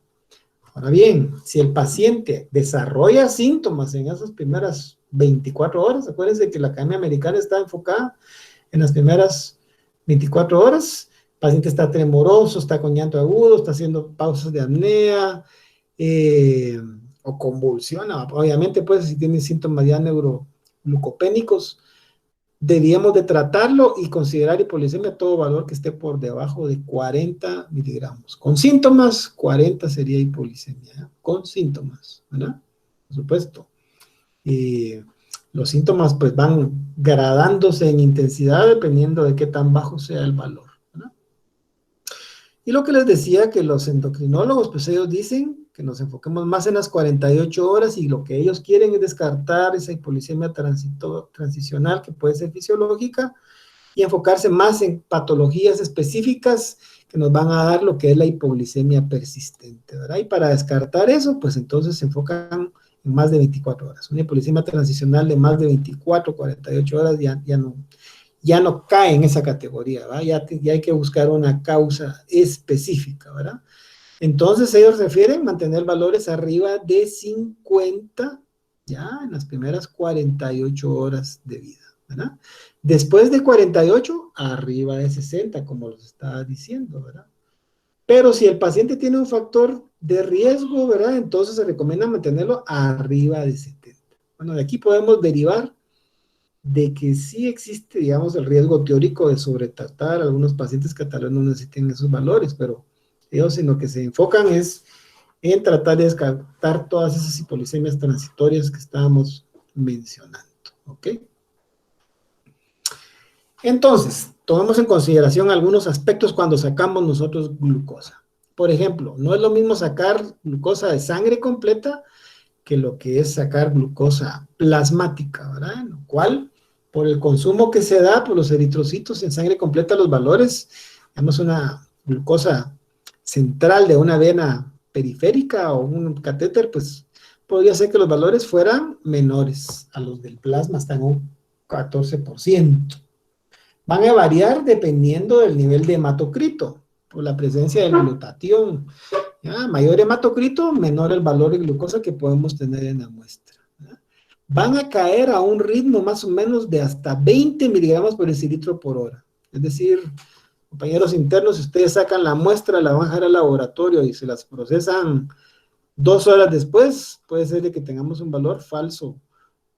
Ahora bien, si el paciente desarrolla síntomas en esas primeras 24 horas, acuérdense que la Academia Americana está enfocada en las primeras 24 horas, el paciente está tremoroso, está con llanto agudo, está haciendo pausas de apnea, o convulsiona, obviamente pues si tiene síntomas ya neuroglucopénicos, debíamos de tratarlo y considerar hipoglicemia a todo valor que esté por debajo de 40 miligramos. Con síntomas, 40 sería hipoglicemia, ¿eh? Con síntomas, ¿verdad? Por supuesto. Los síntomas pues van gradándose en intensidad dependiendo de qué tan bajo sea el valor, ¿verdad? Y lo que les decía que los endocrinólogos, pues ellos dicen que nos enfoquemos más en las 48 horas y lo que ellos quieren es descartar esa hipoglicemia transicional que puede ser fisiológica y enfocarse más en patologías específicas que nos van a dar lo que es la hipoglicemia persistente, ¿verdad? Y para descartar eso, pues entonces se enfocan en más de 24 horas. Una hipoglicemia transicional de más de 24, 48 horas ya no cae en esa categoría, ¿verdad? Ya hay que buscar una causa específica, ¿verdad? Entonces ellos refieren mantener valores arriba de 50 ya en las primeras 48 horas de vida, ¿verdad? Después de 48, arriba de 60, como los estaba diciendo, ¿verdad? Pero si el paciente tiene un factor de riesgo, ¿verdad? Entonces se recomienda mantenerlo arriba de 70. Bueno, de aquí podemos derivar de que sí existe, digamos, el riesgo teórico de sobretratar a algunos pacientes que tal vez no necesiten esos valores, pero ellos en lo que se enfocan es en tratar de descartar todas esas hipoglicemias transitorias que estábamos mencionando, ¿ok? Entonces, tomemos en consideración algunos aspectos cuando sacamos nosotros glucosa. Por ejemplo, no es lo mismo sacar glucosa de sangre completa que lo que es sacar glucosa plasmática, ¿verdad? En lo cual, por el consumo que se da por los eritrocitos en sangre completa, los valores, tenemos una glucosa central de una vena periférica o un catéter, pues podría ser que los valores fueran menores a los del plasma, hasta en un 14%. Van a variar dependiendo del nivel de hematocrito, por la presencia del glutatión. ¿Ya? Mayor hematocrito, menor el valor de glucosa que podemos tener en la muestra. ¿Ya? Van a caer a un ritmo más o menos de hasta 20 miligramos por decilitro por hora. Es decir, compañeros internos, si ustedes sacan la muestra, la van a dejar al laboratorio y se las procesan 2 horas después, puede ser de que tengamos un valor falso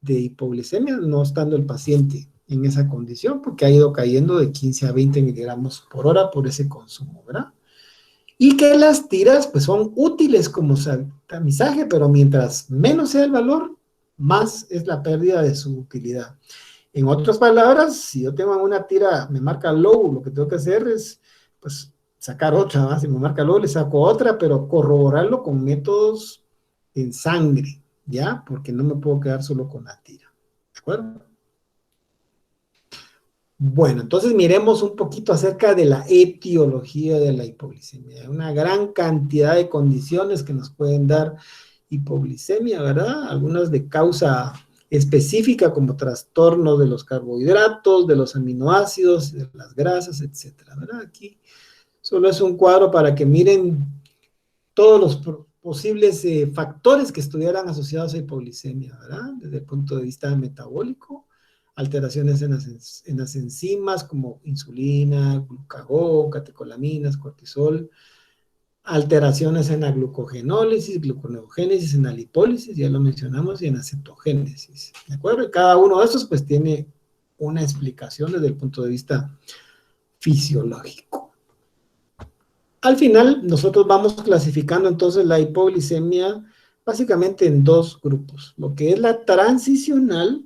de hipoglicemia, no estando el paciente en esa condición, porque ha ido cayendo de 15 a 20 miligramos por hora por ese consumo, ¿verdad? Y que las tiras, pues son útiles como tamizaje, pero mientras menos sea el valor, más es la pérdida de su utilidad. En otras palabras, si yo tengo una tira, me marca low, lo que tengo que hacer es, pues, sacar otra, ¿verdad? Si me marca low, le saco otra, pero corroborarlo con métodos en sangre, ¿ya? Porque no me puedo quedar solo con la tira, ¿de acuerdo? Bueno, entonces miremos un poquito acerca de la etiología de la hipoglicemia. Hay una gran cantidad de condiciones que nos pueden dar hipoglicemia, ¿verdad? Algunas de causa específica como trastorno de los carbohidratos, de los aminoácidos, de las grasas, etcétera, ¿verdad? Aquí solo es un cuadro para que miren todos los posibles factores que estuvieran asociados a hipoglicemia, ¿verdad? Desde el punto de vista metabólico, alteraciones en las enzimas como insulina, glucagón, catecolaminas, cortisol, alteraciones en la glucogenólisis, gluconeogénesis, en la lipólisis, ya lo mencionamos, y en la cetogénesis, ¿de acuerdo? Y cada uno de estos pues tiene una explicación desde el punto de vista fisiológico. Al final, nosotros vamos clasificando entonces la hipoglicemia básicamente en dos grupos. Lo que es la transicional,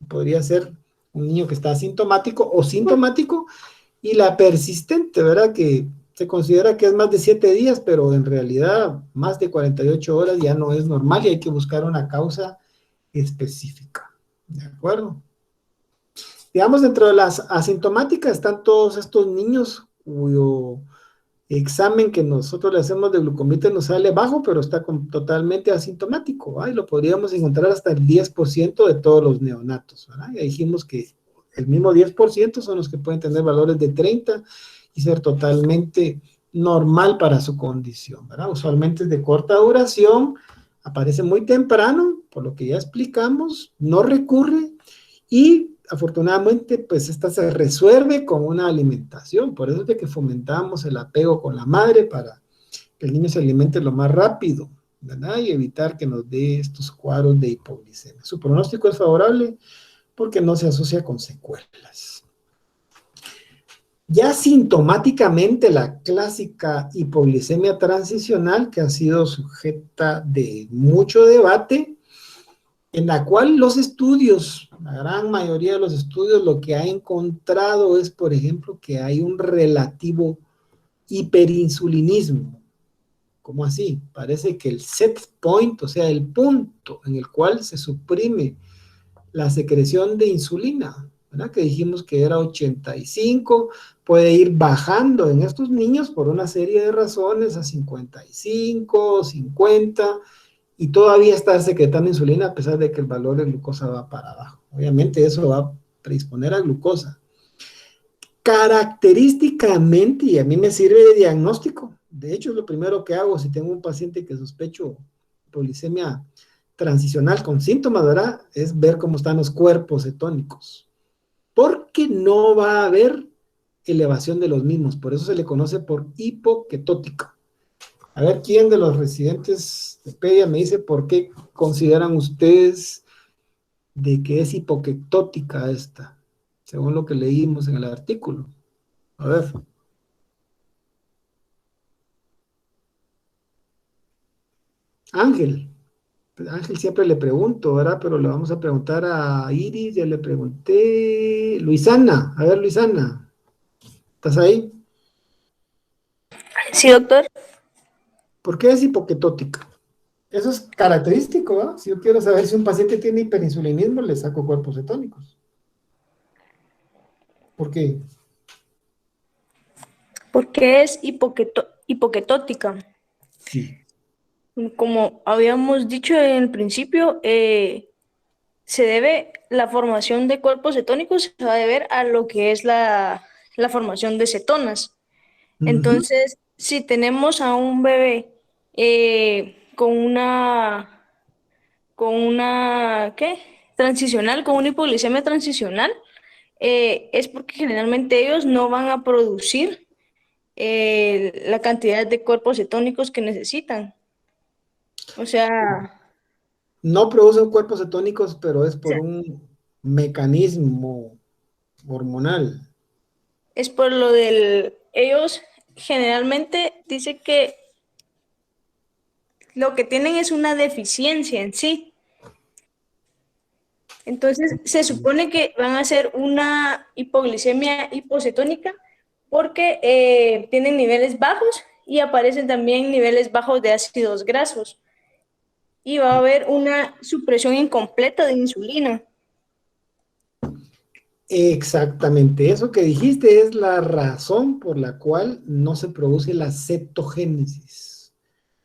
podría ser un niño que está asintomático o sintomático, y la persistente, ¿verdad? Que se considera que es más de 7 días, pero en realidad más de 48 horas ya no es normal y hay que buscar una causa específica. ¿De acuerdo? Digamos, dentro de las asintomáticas están todos estos niños cuyo examen que nosotros le hacemos de glucometría nos sale bajo, pero está totalmente asintomático, ¿verdad? Y lo podríamos encontrar hasta el 10% de todos los neonatos, ¿verdad? Ya dijimos que el mismo 10% son los que pueden tener valores de 30 y ser totalmente normal para su condición, ¿verdad? Usualmente es de corta duración, aparece muy temprano, por lo que ya explicamos, no recurre y afortunadamente, pues esta se resuelve con una alimentación, por eso es de que fomentamos el apego con la madre para que el niño se alimente lo más rápido, ¿verdad? Y evitar que nos dé estos cuadros de hipoglicemia. Su pronóstico es favorable porque no se asocia con secuelas. Ya sintomáticamente la clásica hipoglicemia transicional, que ha sido sujeta de mucho debate, en la cual los estudios, la gran mayoría de los estudios, lo que ha encontrado es, por ejemplo, que hay un relativo hiperinsulinismo. ¿Cómo así? Parece que el set point, o sea, el punto en el cual se suprime la secreción de insulina, ¿verdad? Que dijimos que era 85, puede ir bajando en estos niños por una serie de razones a 55, 50, y todavía está secretando insulina a pesar de que el valor de glucosa va para abajo. Obviamente eso va a predisponer a glucosa. Característicamente, y a mí me sirve de diagnóstico, de hecho es lo primero que hago si tengo un paciente que sospecho hipoglicemia transicional con síntomas, ¿verdad? Es ver cómo están los cuerpos cetónicos, porque no va a haber elevación de los mismos, por eso se le conoce por hipoketótica. A ver, ¿quién de los residentes de PEDIA me dice por qué consideran ustedes de que es hipoketótica esta? Según lo que leímos en el artículo. A ver. Ángel. Ángel siempre le pregunto, ¿verdad? Pero le vamos a preguntar a Iris, ya le pregunté. Luisana, a ver, Luisana. ¿Estás ahí? Sí, doctor. ¿Por qué es hipoketótica? Eso es característico, ¿verdad? Si yo quiero saber si un paciente tiene hiperinsulinismo, le saco cuerpos cetónicos. ¿Por qué? Porque es hipoketótica. Sí. Como habíamos dicho en el principio, la formación de cuerpos cetónicos se va a deber a lo que es la formación de cetonas. Entonces, si tenemos a un bebé con una ¿qué? Transicional, con una hipoglicemia transicional, es porque generalmente ellos no van a producir la cantidad de cuerpos cetónicos que necesitan. O sea, No producen cuerpos cetónicos, pero es por un mecanismo hormonal. es por ellos generalmente dicen que lo que tienen es una deficiencia en sí. Entonces, se supone que van a hacer una hipoglicemia hipocetónica porque tienen niveles bajos y aparecen también niveles bajos de ácidos grasos. Y va a haber una supresión incompleta de insulina. Exactamente, eso que dijiste es la razón por la cual no se produce la cetogénesis.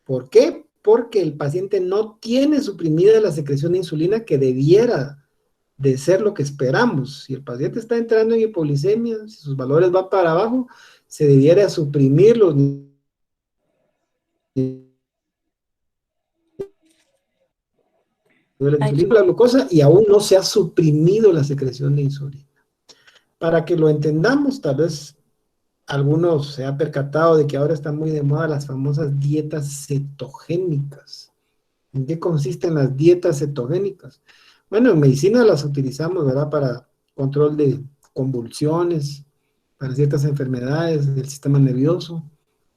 ¿Por qué? Porque el paciente no tiene suprimida la secreción de insulina que debiera de ser lo que esperamos. Si el paciente está entrando en hipoglicemia, si sus valores van para abajo, se debiera suprimir los niveles de insulina, la glucosa, y aún no se ha suprimido la secreción de insulina. Para que lo entendamos, tal vez algunos se han percatado de que ahora están muy de moda las famosas dietas cetogénicas. ¿En qué consisten las dietas cetogénicas? Bueno, en medicina las utilizamos, ¿verdad? Para control de convulsiones, para ciertas enfermedades del sistema nervioso,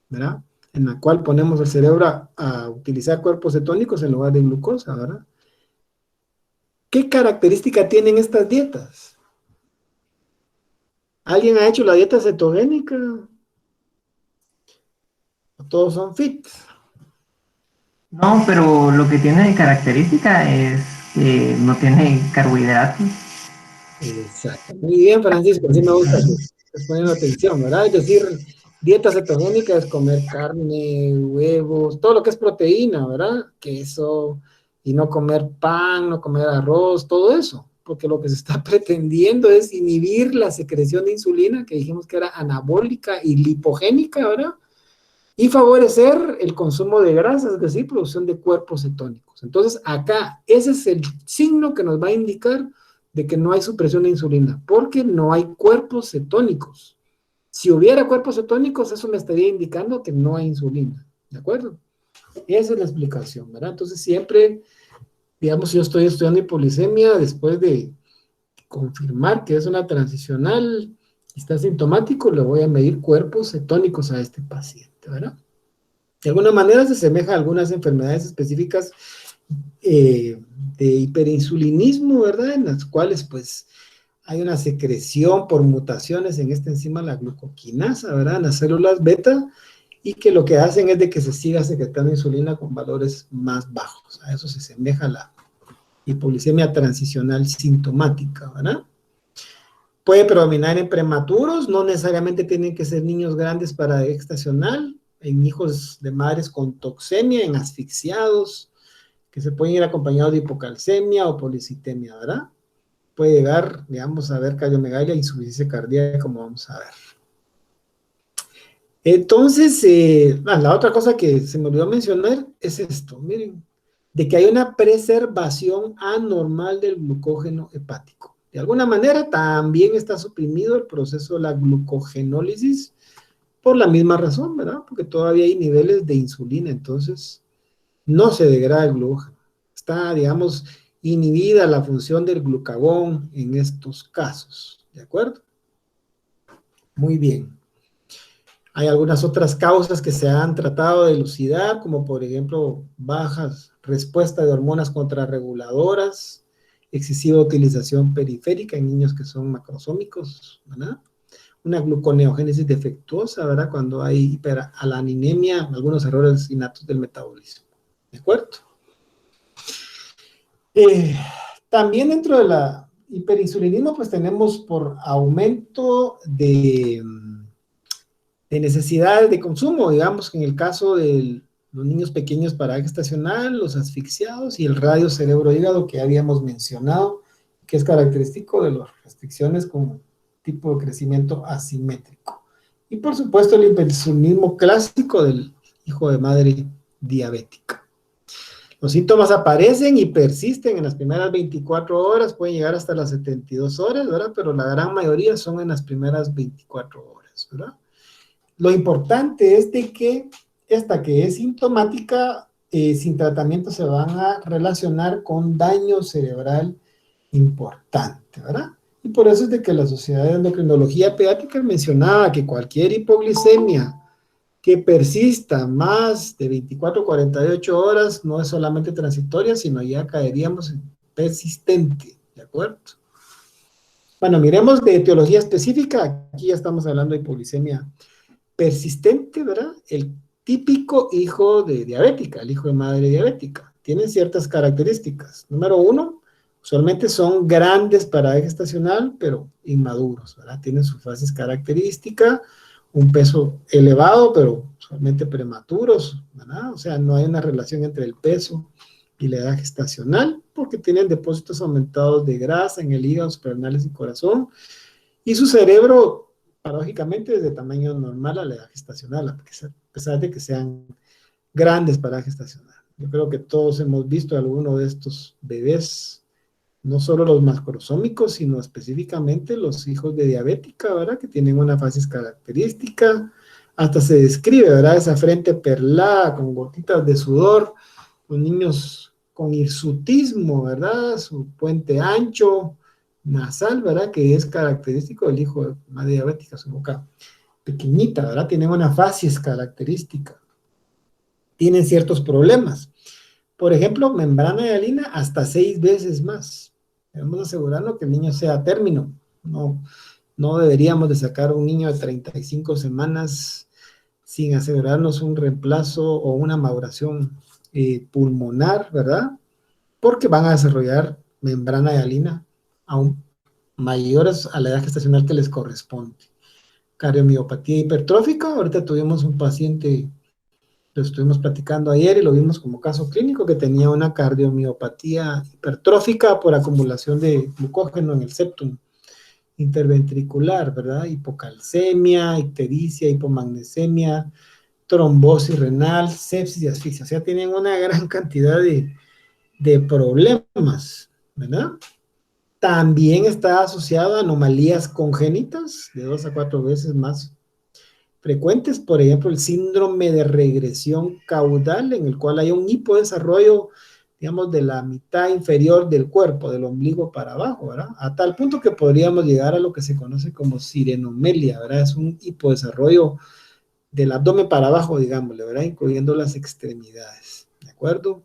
¿verdad? En la cual ponemos el cerebro a utilizar cuerpos cetónicos en lugar de glucosa, ¿verdad? ¿Qué característica tienen estas dietas? ¿Alguien ha hecho la dieta cetogénica? Todos son fit. No, pero lo que tiene de característica es que no tiene carbohidratos. Exacto. Muy bien, Francisco, así me gusta que estés poniendo atención, ¿verdad? Es decir, dieta cetogénica es comer carne, huevos, todo lo que es proteína, ¿verdad? Queso, y no comer pan, no comer arroz, todo eso, porque lo que se está pretendiendo es inhibir la secreción de insulina, que dijimos que era anabólica y lipogénica, ¿verdad? Y favorecer el consumo de grasas, es decir, producción de cuerpos cetónicos. Entonces, acá, ese es el signo que nos va a indicar de que no hay supresión de insulina, porque no hay cuerpos cetónicos. Si hubiera cuerpos cetónicos, eso me estaría indicando que no hay insulina, ¿de acuerdo? Esa es la explicación, ¿verdad? Entonces, siempre, digamos, si yo estoy estudiando hipoglicemia, después de confirmar que es una transicional y está sintomático, le voy a medir cuerpos cetónicos a este paciente, ¿verdad? De alguna manera se asemeja a algunas enfermedades específicas de hiperinsulinismo, ¿verdad? En las cuales, pues, hay una secreción por mutaciones en esta enzima, la glucoquinasa, ¿verdad? En las células beta, y que lo que hacen es de que se siga secretando insulina con valores más bajos. A eso se asemeja la hipoglicemia transicional sintomática, ¿verdad? Puede predominar en prematuros, no necesariamente tienen que ser niños grandes para diabetes gestacional, en hijos de madres con toxemia, en asfixiados, que se pueden ir acompañados de hipocalcemia o policitemia, ¿verdad? Puede llegar, digamos, a ver cardiomegalia e insuficiencia cardíaca, como vamos a ver. Entonces, la otra cosa que se me olvidó mencionar es esto, miren, de que hay una preservación anormal del glucógeno hepático. De alguna manera también está suprimido el proceso de la glucogenólisis por la misma razón, ¿verdad? Porque todavía hay niveles de insulina, entonces no se degrada el glucógeno. Está, digamos, inhibida la función del glucagón en estos casos, ¿de acuerdo? Muy bien. Hay algunas otras causas que se han tratado de elucidar, como por ejemplo, bajas respuesta de hormonas contrarreguladoras, excesiva utilización periférica en niños que son macrosómicos, ¿verdad? Una gluconeogénesis defectuosa, ¿verdad? Cuando hay hiperalaninemia, algunos errores innatos del metabolismo, ¿de acuerdo? También dentro de la hiperinsulinismo, pues tenemos por aumento de necesidades de consumo, digamos que en el caso de los niños pequeños para gestacional, los asfixiados y el radio cerebro-hígado que habíamos mencionado, que es característico de las restricciones con tipo de crecimiento asimétrico. Y por supuesto el hiperinsulinismo clásico del hijo de madre diabética. Los síntomas aparecen y persisten en las primeras 24 horas, pueden llegar hasta las 72 horas, ¿verdad? Pero la gran mayoría son en las primeras 24 horas, ¿verdad? Lo importante es de que esta que es sintomática, sin tratamiento se van a relacionar con daño cerebral importante, ¿verdad? Y por eso es de que la Sociedad de Endocrinología Pediátrica mencionaba que cualquier hipoglicemia que persista más de 24 o 48 horas no es solamente transitoria, sino ya caeríamos en persistente, ¿de acuerdo? Bueno, miremos de etiología específica, aquí ya estamos hablando de hipoglicemia persistente, ¿verdad? El típico hijo de diabética, el hijo de madre diabética, tienen ciertas características. Número uno, usualmente son grandes para edad gestacional, pero inmaduros, ¿verdad? Tienen sus fases características, un peso elevado, pero usualmente prematuros, ¿verdad? O sea, no hay una relación entre el peso y la edad gestacional, porque tienen depósitos aumentados de grasa en el hígado, suprarrenales y corazón, y su cerebro, paradójicamente, es de tamaño normal a la edad gestacional, a pesar de que sean grandes para la edad gestacional. Yo creo que todos hemos visto a alguno de estos bebés, no solo los macrosómicos, sino específicamente los hijos de diabética, ¿verdad? Que tienen una facies característica, hasta se describe, ¿verdad? Esa frente perlada con gotitas de sudor, los niños con hirsutismo, ¿verdad? Su puente ancho, nasal, ¿verdad? Que es característico del hijo de una diabética, su boca pequeñita, ¿verdad? Tienen una facies característica. Tienen ciertos problemas. Por ejemplo, membrana hialina hasta 6 veces más. Debemos asegurarnos que el niño sea a término. No deberíamos de sacar un niño de 35 semanas sin asegurarnos un reemplazo o una maduración pulmonar, ¿verdad? Porque van a desarrollar membrana hialina aún mayores a la edad gestacional que les corresponde. Cardiomiopatía hipertrófica, ahorita tuvimos un paciente, lo estuvimos platicando ayer y lo vimos como caso clínico, que tenía una cardiomiopatía hipertrófica por acumulación de glucógeno en el septum interventricular, ¿verdad? Hipocalcemia, ictericia, hipomagnesemia, trombosis renal, sepsis y asfixia. O sea, tienen una gran cantidad de problemas, ¿verdad? También está asociado a anomalías congénitas de 2 a 4 veces más frecuentes, por ejemplo, el síndrome de regresión caudal, en el cual hay un hipodesarrollo, digamos, de la mitad inferior del cuerpo, del ombligo para abajo, ¿verdad? A tal punto que podríamos llegar a lo que se conoce como sirenomelia, ¿verdad? Es un hipodesarrollo del abdomen para abajo, digámosle, ¿verdad? Incluyendo las extremidades, ¿de acuerdo?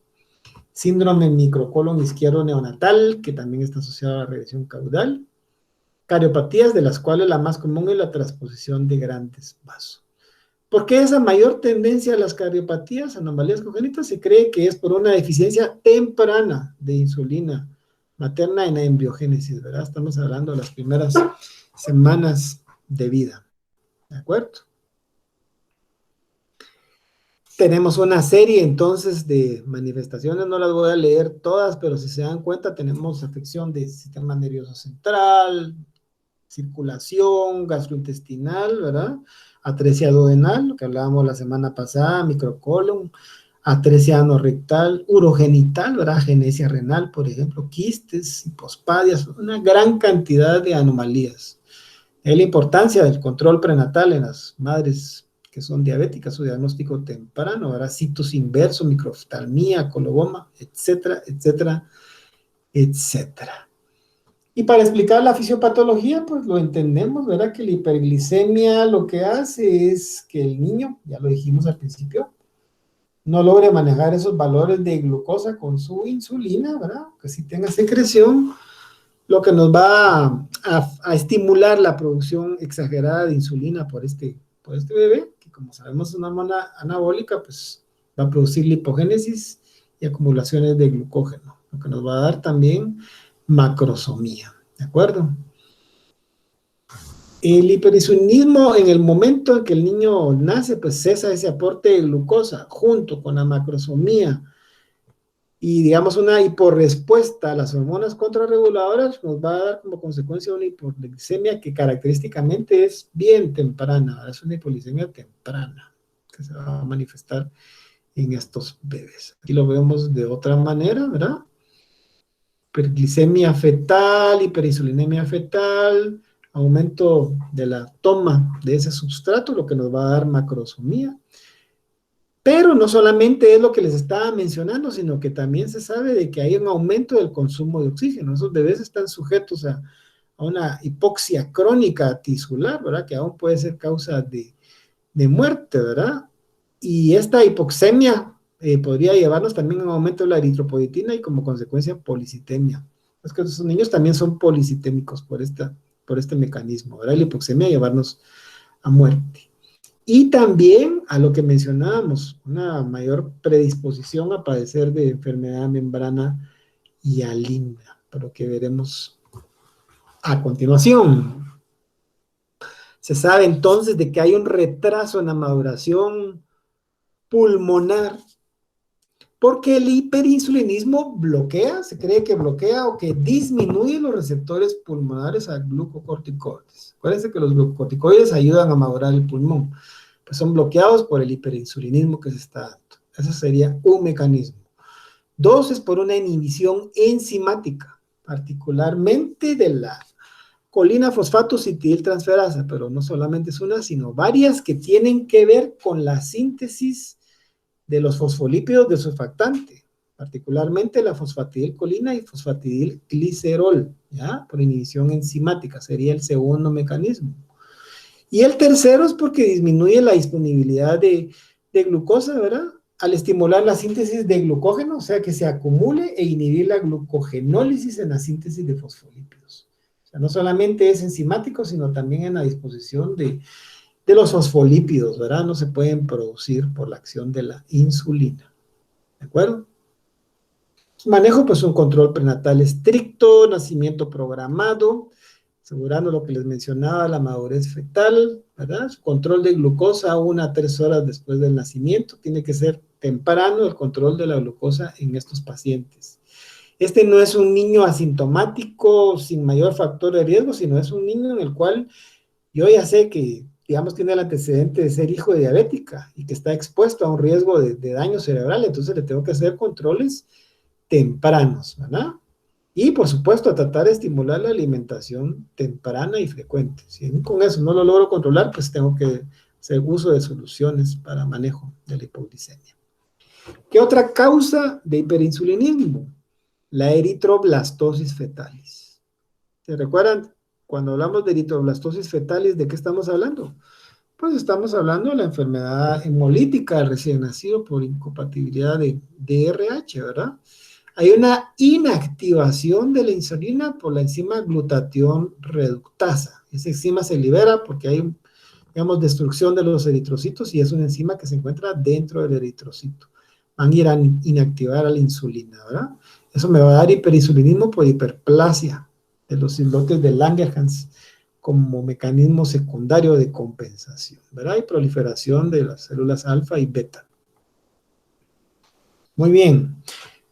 Síndrome microcolon izquierdo neonatal, que también está asociado a la regresión caudal. Cariopatías, de las cuales la más común es la transposición de grandes vasos. ¿Por qué esa mayor tendencia a las cardiopatías, anomalías congénitas? Se cree que es por una deficiencia temprana de insulina materna en la embriogénesis, ¿verdad? Estamos hablando de las primeras semanas de vida, ¿de acuerdo? Tenemos una serie entonces de manifestaciones, no las voy a leer todas, pero si se dan cuenta tenemos afección del sistema nervioso central, circulación, gastrointestinal, ¿verdad? Atresia duodenal, lo que hablábamos la semana pasada, microcolon, atresia anorrectal, urogenital, ¿verdad? Agenesia renal, por ejemplo, quistes, hipospadias, una gran cantidad de anomalías. Es la importancia del control prenatal en las madres que son diabéticas, su diagnóstico temprano, ¿verdad? Citus inverso, microoftalmía, coloboma, etcétera, etcétera, etcétera. Y para explicar la fisiopatología, pues lo entendemos, ¿verdad? Que la hiperglicemia lo que hace es que el niño, ya lo dijimos al principio, no logre manejar esos valores de glucosa con su insulina, ¿verdad? Que si tenga secreción, lo que nos va a estimular la producción exagerada de insulina por este bebé, que como sabemos es una hormona anabólica, pues va a producir lipogénesis y acumulaciones de glucógeno, lo que nos va a dar también macrosomía, ¿de acuerdo? El hiperinsulinismo, en el momento en que el niño nace, pues cesa ese aporte de glucosa junto con la macrosomía y, digamos, una hiporrespuesta a las hormonas contrarreguladoras, nos va a dar como consecuencia una hipoglicemia que característicamente es bien temprana, es una hipoglicemia temprana que se va a manifestar en estos bebés. Aquí lo vemos de otra manera, ¿verdad? Hiperglicemia fetal, hiperinsulinemia fetal, aumento de la toma de ese substrato, lo que nos va a dar macrosomía. Pero no solamente es lo que les estaba mencionando, sino que también se sabe de que hay un aumento del consumo de oxígeno. Esos bebés están sujetos a una hipoxia crónica tisular, ¿verdad? Que aún puede ser causa de muerte, ¿verdad? Y esta hipoxemia podría llevarnos también a un aumento de la eritropoyetina y como consecuencia policitemia. Es que esos niños también son policitémicos por este mecanismo, ¿verdad? La hipoxemia llevarnos a muerte. Y también a lo que mencionábamos, una mayor predisposición a padecer de enfermedad de membrana hialina, pero que veremos a continuación. Se sabe entonces de que hay un retraso en la maduración pulmonar Porque el hiperinsulinismo bloquea, se cree que bloquea o que disminuye los receptores pulmonares a glucocorticoides. Acuérdense que los glucocorticoides ayudan a madurar el pulmón, pues son bloqueados por el hiperinsulinismo que se está dando. Ese sería un mecanismo. 2 es por una inhibición enzimática, particularmente de la colina fosfatocitiltransferasa, pero no solamente es una, sino varias que tienen que ver con la síntesis de los fosfolípidos de surfactante, particularmente la fosfatidilcolina y fosfatidilglicerol, ¿ya? Por inhibición enzimática, sería el segundo mecanismo. Y el tercero es porque disminuye la disponibilidad de glucosa, ¿verdad? Al estimular la síntesis de glucógeno, o sea, que se acumule e inhibir la glucogenólisis en la síntesis de fosfolípidos. O sea, no solamente es enzimático, sino también en la disposición de los fosfolípidos, ¿verdad? No se pueden producir por la acción de la insulina. ¿De acuerdo? Manejo, pues, un control prenatal estricto, nacimiento programado, asegurando lo que les mencionaba, la madurez fetal, ¿verdad? Su control de glucosa 1 a 3 horas después del nacimiento. Tiene que ser temprano el control de la glucosa en estos pacientes. Este no es un niño asintomático, sin mayor factor de riesgo, sino es un niño en el cual yo ya sé que, digamos, tiene el antecedente de ser hijo de diabética y que está expuesto a un riesgo de daño cerebral, entonces le tengo que hacer controles tempranos, ¿verdad? Y, por supuesto, a tratar de estimular la alimentación temprana y frecuente. Si con eso no lo logro controlar, pues tengo que hacer uso de soluciones para manejo de la hipoglicemia. ¿Qué otra causa de hiperinsulinismo? La eritroblastosis fetalis. ¿Se recuerdan? Cuando hablamos de eritroblastosis fetalis, ¿de qué estamos hablando? Pues estamos hablando de la enfermedad hemolítica del recién nacido por incompatibilidad de DRH, ¿verdad? Hay una inactivación de la insulina por la enzima glutatión reductasa. Esa enzima se libera porque hay, digamos, destrucción de los eritrocitos y es una enzima que se encuentra dentro del eritrocito. Van a ir a inactivar a la insulina, ¿verdad? Eso me va a dar hiperinsulinismo por hiperplasia de los islotes de Langerhans como mecanismo secundario de compensación, ¿verdad? Y proliferación de las células alfa y beta. Muy bien.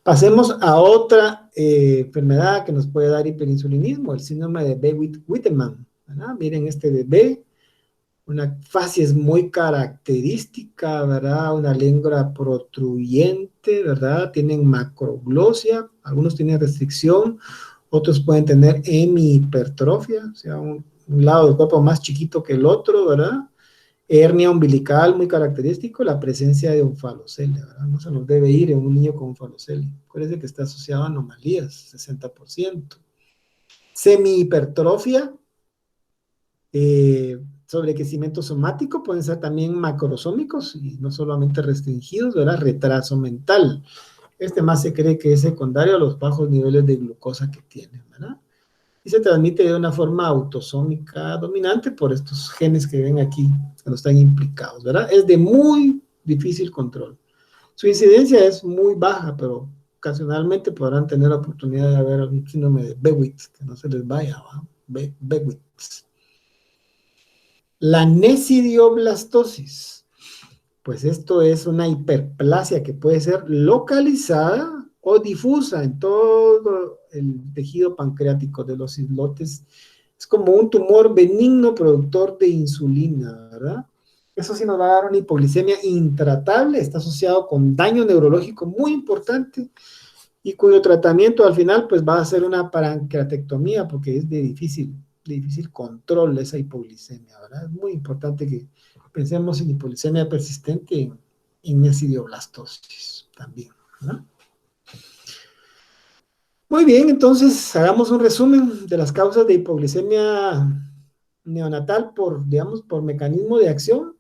Pasemos a otra enfermedad que nos puede dar hiperinsulinismo, el síndrome de Bewitt-Whitman, ¿verdad? Miren este bebé, una facies muy característica, ¿verdad? Una lengua protruyente, ¿verdad? Tienen macroglosia, algunos tienen restricción, otros pueden tener hemihipertrofia, o sea, un lado del cuerpo más chiquito que el otro, ¿verdad? Hernia umbilical muy característico, la presencia de onfalocelia, ¿verdad? No se nos debe ir en un niño con onfalocelia. Acuérdense que está asociado a anomalías, 60%. Semihipertrofia, sobrecrecimiento somático, pueden ser también macrosómicos y no solamente restringidos, ¿verdad? Retraso mental. Este más se cree que es secundario a los bajos niveles de glucosa que tienen, ¿verdad? Y se transmite de una forma autosómica dominante por estos genes que ven aquí, que no están implicados, ¿verdad? Es de muy difícil control. Su incidencia es muy baja, pero ocasionalmente podrán tener la oportunidad de haber un síndrome de Bewitt, que no se les vaya, ¿verdad? Bewitt. La nesidioblastosis, pues esto es una hiperplasia que puede ser localizada o difusa en todo el tejido pancreático de los islotes. Es como un tumor benigno productor de insulina, ¿verdad? Eso sí nos va a dar una hipoglicemia intratable, está asociado con daño neurológico muy importante y cuyo tratamiento al final pues va a ser una pancreatectomía porque es de difícil control esa hipoglicemia, ¿verdad? Es muy importante que pensemos en hipoglicemia persistente en nesidioblastosis también, ¿verdad? Muy bien, entonces hagamos un resumen de las causas de hipoglicemia neonatal por, digamos, por mecanismo de acción,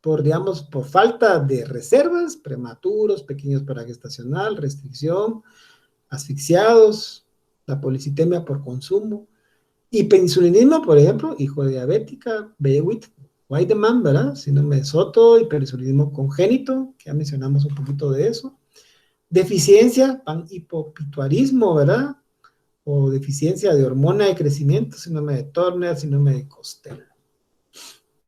por falta de reservas, prematuros, pequeños para gestacional, restricción, asfixiados, la policitemia por consumo, hiperinsulinismo, por ejemplo, hijo de diabética, Bewitt-Whitman, ¿verdad? Síndrome de Soto, hiperinsulinismo congénito, que ya mencionamos un poquito de eso. Deficiencia, panhipopituarismo, ¿verdad? O deficiencia de hormona de crecimiento, síndrome de Turner, síndrome de Costello.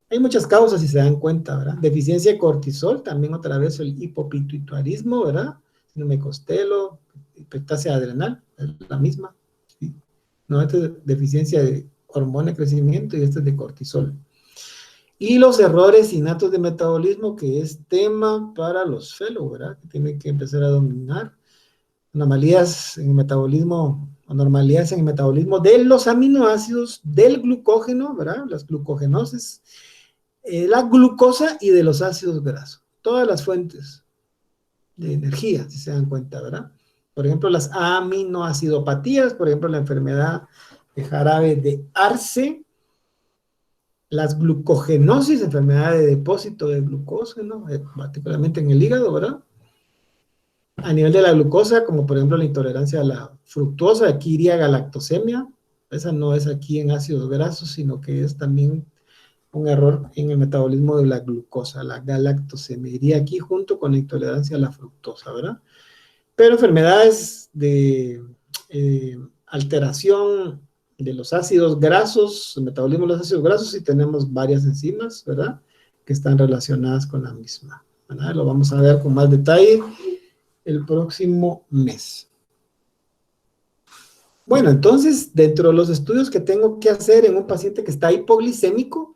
Hay muchas causas, si se dan cuenta, ¿verdad? Deficiencia de cortisol, también otra vez el hipopituitarismo, ¿verdad? Síndrome de Costello, hiperplasia adrenal, es la misma. ¿Sí? No, esta es deficiencia de hormona de crecimiento y esta es de cortisol. Y los errores innatos de metabolismo, que es tema para los fellow, ¿verdad? Que tienen que empezar a dominar. Anomalías en el metabolismo, anormalidades en el metabolismo de los aminoácidos, del glucógeno, ¿verdad? Las glucogenosis, la glucosa y de los ácidos grasos. Todas las fuentes de energía, si se dan cuenta, ¿verdad? Por ejemplo, las aminoacidopatías, por ejemplo, la enfermedad de Jarabe de Arce, las glucogenosis, enfermedad de depósito de glucógeno, particularmente en el hígado, ¿verdad? A nivel de la glucosa, como por ejemplo la intolerancia a la fructosa, aquí iría galactosemia, esa no es aquí en ácidos grasos, sino que es también un error en el metabolismo de la glucosa, la galactosemia, iría aquí junto con la intolerancia a la fructosa, ¿verdad? Pero enfermedades de alteración de los ácidos grasos, el metabolismo de los ácidos grasos, y tenemos varias enzimas, ¿verdad? Que están relacionadas con la misma, ¿verdad? Lo vamos a ver con más detalle el próximo mes. Bueno, entonces, dentro de los estudios que tengo que hacer en un paciente que está hipoglicémico,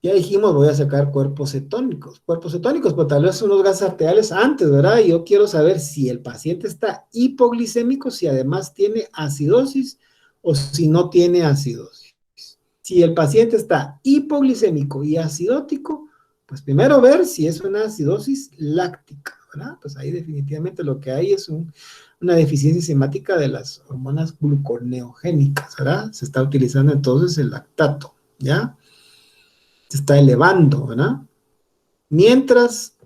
ya dijimos, voy a sacar cuerpos cetónicos. Cuerpos cetónicos, pues tal vez unos gases arteriales antes, ¿verdad? Y yo quiero saber si el paciente está hipoglicémico, si además tiene acidosis o si no tiene acidosis. Si el paciente está hipoglicémico y acidótico, pues primero ver si es una acidosis láctica, ¿verdad? Pues ahí definitivamente lo que hay es una deficiencia enzimática de las hormonas gluconeogénicas, ¿verdad? Se está utilizando entonces el lactato, ¿ya? Se está elevando, ¿verdad? Mientras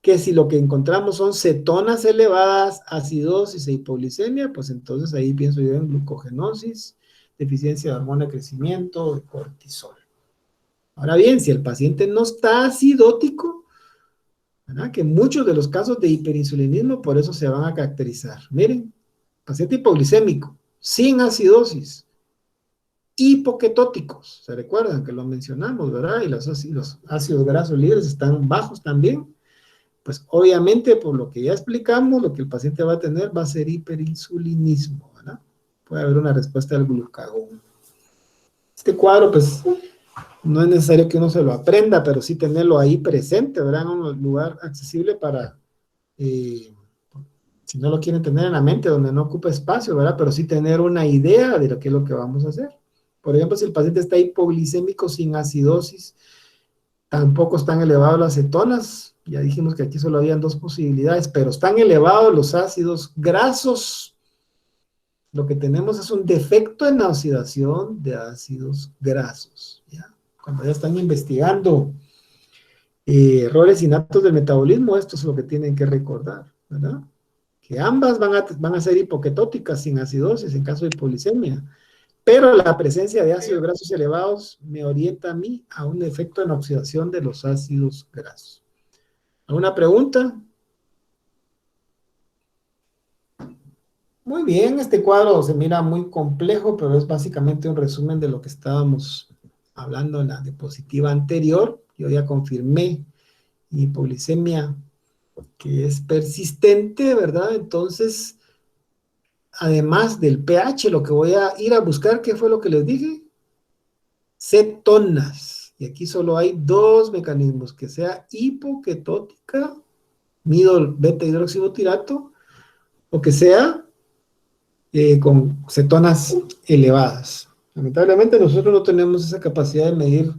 que si lo que encontramos son cetonas elevadas, acidosis e hipoglicemia, pues entonces ahí pienso yo en glucogenosis, deficiencia de hormona de crecimiento, de cortisol. Ahora bien, si el paciente no está acidótico, ¿verdad? Que muchos de los casos de hiperinsulinismo por eso se van a caracterizar. Miren, paciente hipoglicémico, sin acidosis, hipoketóticos, ¿se recuerdan que lo mencionamos, verdad? Y los ácidos grasos libres están bajos también. Pues obviamente, por lo que ya explicamos, lo que el paciente va a tener va a ser hiperinsulinismo, ¿verdad? Puede haber una respuesta al glucagón. Este cuadro, pues, no es necesario que uno se lo aprenda, pero sí tenerlo ahí presente, ¿verdad? En un lugar accesible para, si no lo quieren tener en la mente, donde no ocupa espacio, ¿verdad? Pero sí tener una idea de lo que es lo que vamos a hacer. Por ejemplo, si el paciente está hipoglicémico sin acidosis, tampoco están elevados las cetonas. Ya dijimos que aquí solo habían dos posibilidades, pero están elevados los ácidos grasos. Lo que tenemos es un defecto en la oxidación de ácidos grasos, ¿ya? Cuando ya están investigando errores innatos del metabolismo, esto es lo que tienen que recordar, ¿verdad? Que ambas van a ser hipoketóticas sin acidosis en caso de hipoglicemia. Pero la presencia de ácidos grasos elevados me orienta a mí a un efecto en oxidación de los ácidos grasos. ¿Alguna pregunta? Muy bien, este cuadro se mira muy complejo, pero es básicamente un resumen de lo que estábamos hablando en la diapositiva anterior. Yo ya confirmé hipoglicemia que es persistente, ¿verdad? Entonces, además del pH, lo que voy a ir a buscar, ¿qué fue lo que les dije? Cetonas. Y aquí solo hay dos mecanismos, que sea hipoketótica, mido beta hidroxibutirato, o que sea con cetonas elevadas. Lamentablemente nosotros no tenemos esa capacidad de medir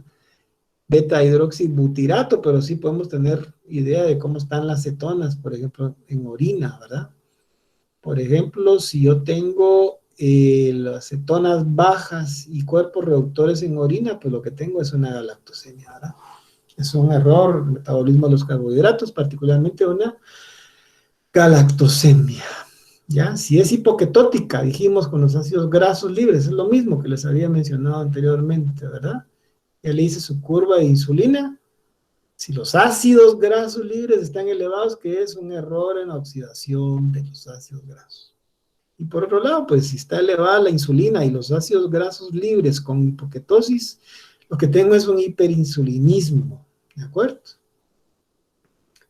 beta hidroxibutirato, pero sí podemos tener idea de cómo están las cetonas, por ejemplo, en orina, ¿verdad? Por ejemplo, si yo tengo las cetonas bajas y cuerpos reductores en orina, pues lo que tengo es una galactosemia, ¿verdad? Es un error, el metabolismo de los carbohidratos, particularmente una galactosemia, ¿ya? Si es hipoketótica, dijimos con los ácidos grasos libres, es lo mismo que les había mencionado anteriormente, ¿verdad? Ya le hice su curva de insulina. Si los ácidos grasos libres están elevados, que es un error en la oxidación de los ácidos grasos. Y por otro lado, pues si está elevada la insulina y los ácidos grasos libres con hipoketosis, Lo que tengo es un hiperinsulinismo, ¿de acuerdo?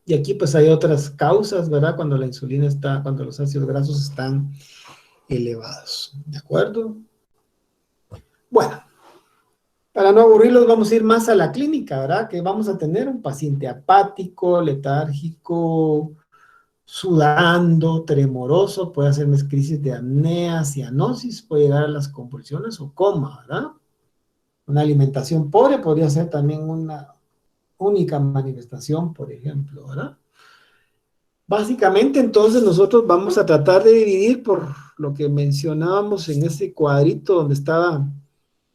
Y aquí pues hay otras causas, ¿verdad? Cuando la insulina está, cuando los ácidos grasos están elevados, ¿de acuerdo? Bueno, para no aburrirlos vamos a ir más a la clínica, ¿verdad? Que vamos a tener un paciente apático, letárgico, sudando, tremoroso, puede hacerme crisis de apnea, cianosis, puede llegar a las convulsiones o coma, ¿verdad? Una alimentación pobre podría ser también una única manifestación, por ejemplo, ¿verdad? Básicamente, entonces, nosotros vamos a tratar de dividir por lo que mencionábamos en ese cuadrito donde estaban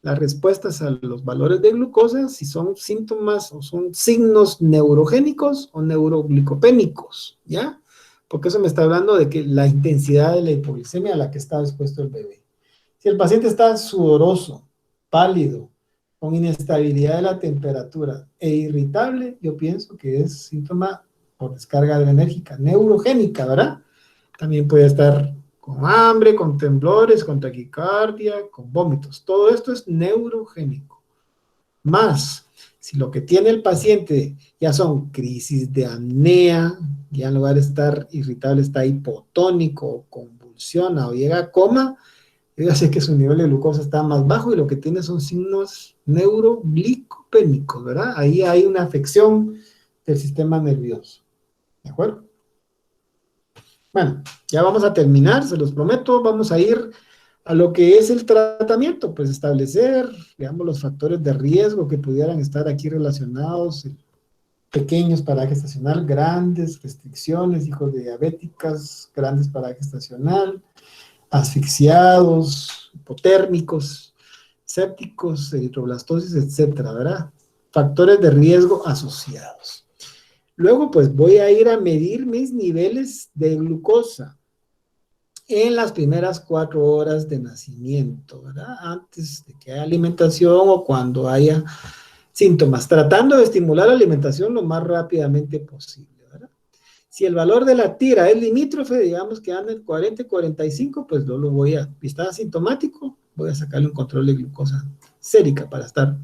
las respuestas a los valores de glucosa, si son síntomas o son signos neurogénicos o neuroglicopénicos, ¿ya? Porque eso me está hablando de que la intensidad de la hipoglicemia a la que está expuesto el bebé. Si el paciente está sudoroso, pálido, con inestabilidad de la temperatura e irritable, yo pienso que es síntoma por descarga adrenérgica, neurogénica, ¿verdad? También puede estar con hambre, con temblores, con taquicardia, con vómitos. Todo esto es neurogénico. Más, si lo que tiene el paciente ya son crisis de apnea, ya en lugar de estar irritable está hipotónico, convulsiona o llega a coma, yo ya sé que su nivel de glucosa está más bajo y lo que tiene son signos neuroglicopénicos, ¿verdad? Ahí hay una afección del sistema nervioso. ¿De acuerdo? Bueno, ya vamos a terminar, se los prometo, vamos a ir a lo que es el tratamiento, pues establecer, digamos, los factores de riesgo que pudieran estar aquí relacionados, pequeños paraje estacional, grandes restricciones, hijos de diabéticas, grandes paraje estacional, asfixiados, hipotérmicos, sépticos, eritroblastosis, etcétera, ¿verdad? Factores de riesgo asociados. Luego, pues, voy a ir a medir mis niveles de glucosa en las primeras 4 horas de nacimiento, ¿verdad? Antes de que haya alimentación o cuando haya síntomas, tratando de estimular la alimentación lo más rápidamente posible, ¿verdad? Si el valor de la tira es limítrofe, digamos que anda en 40 y 45, pues yo lo voy a, si está asintomático, voy a sacarle un control de glucosa sérica para estar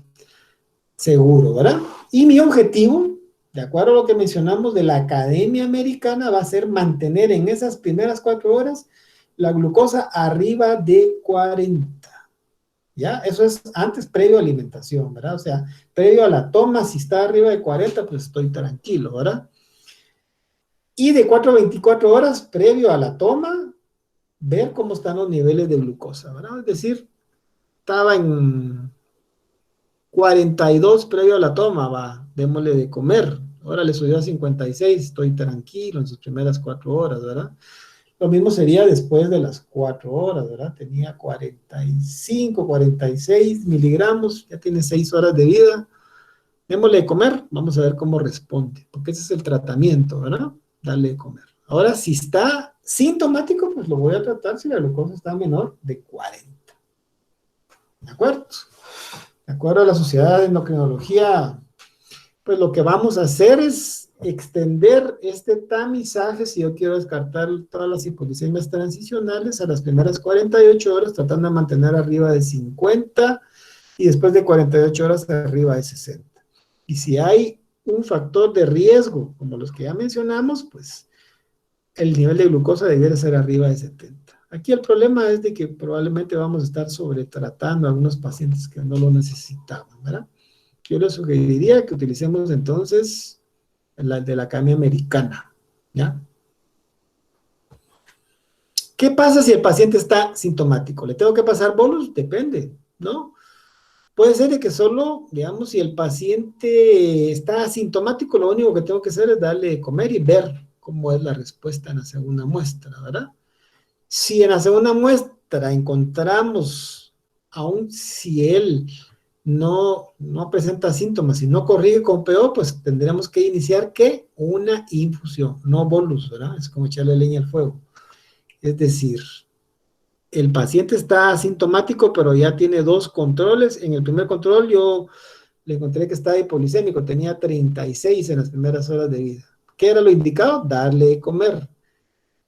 seguro, ¿verdad? Y mi objetivo, de acuerdo a lo que mencionamos de la Academia Americana, va a ser mantener en esas primeras 4 horas la glucosa arriba de 40. ¿Ya? Eso es antes, previo a alimentación, ¿verdad? O sea, previo a la toma, si está arriba de 40, pues estoy tranquilo, ¿verdad? Y de 4 a 24 horas, previo a la toma, ver cómo están los niveles de glucosa, ¿verdad? Es decir, estaba en 42 previo a la toma, va, démosle de comer. Ahora le subió a 56, estoy tranquilo en sus primeras 4 horas, ¿verdad? Lo mismo sería después de las 4 horas, ¿verdad? Tenía 45, 46 miligramos, ya tiene 6 horas de vida. Démosle de comer, vamos a ver cómo responde, porque ese es el tratamiento, ¿verdad? Darle de comer. Ahora, si está sintomático, pues lo voy a tratar si la glucosa está menor de 40. ¿De acuerdo? De acuerdo a la Sociedad de Endocrinología, pues lo que vamos a hacer es extender este tamizaje, si yo quiero descartar todas las hipoglicemias transicionales, a las primeras 48 horas, tratando de mantener arriba de 50 y después de 48 horas arriba de 60. Y si hay un factor de riesgo, como los que ya mencionamos, pues el nivel de glucosa debiera ser arriba de 70. Aquí el problema es de que probablemente vamos a estar sobretratando a algunos pacientes que no lo necesitaban, ¿verdad? Yo les sugeriría que utilicemos entonces la de la Academia Americana, ¿ya? ¿Qué pasa si el paciente está sintomático? ¿Le tengo que pasar bolus? Depende, ¿no? Puede ser de que solo, digamos, si el paciente está asintomático, lo único que tengo que hacer es darle de comer y ver cómo es la respuesta en la segunda muestra, ¿verdad? Si en la segunda muestra encontramos, aún si él no presenta síntomas y no corrige con PO, pues tendremos que iniciar, ¿qué? Una infusión, no bolus, ¿verdad? Es como echarle leña al fuego. Es decir, el paciente está asintomático, pero ya tiene 2 controles. En el primer control yo le encontré que estaba hipoglicémico, tenía 36 en las primeras horas de vida. ¿Qué era lo indicado? Darle de comer.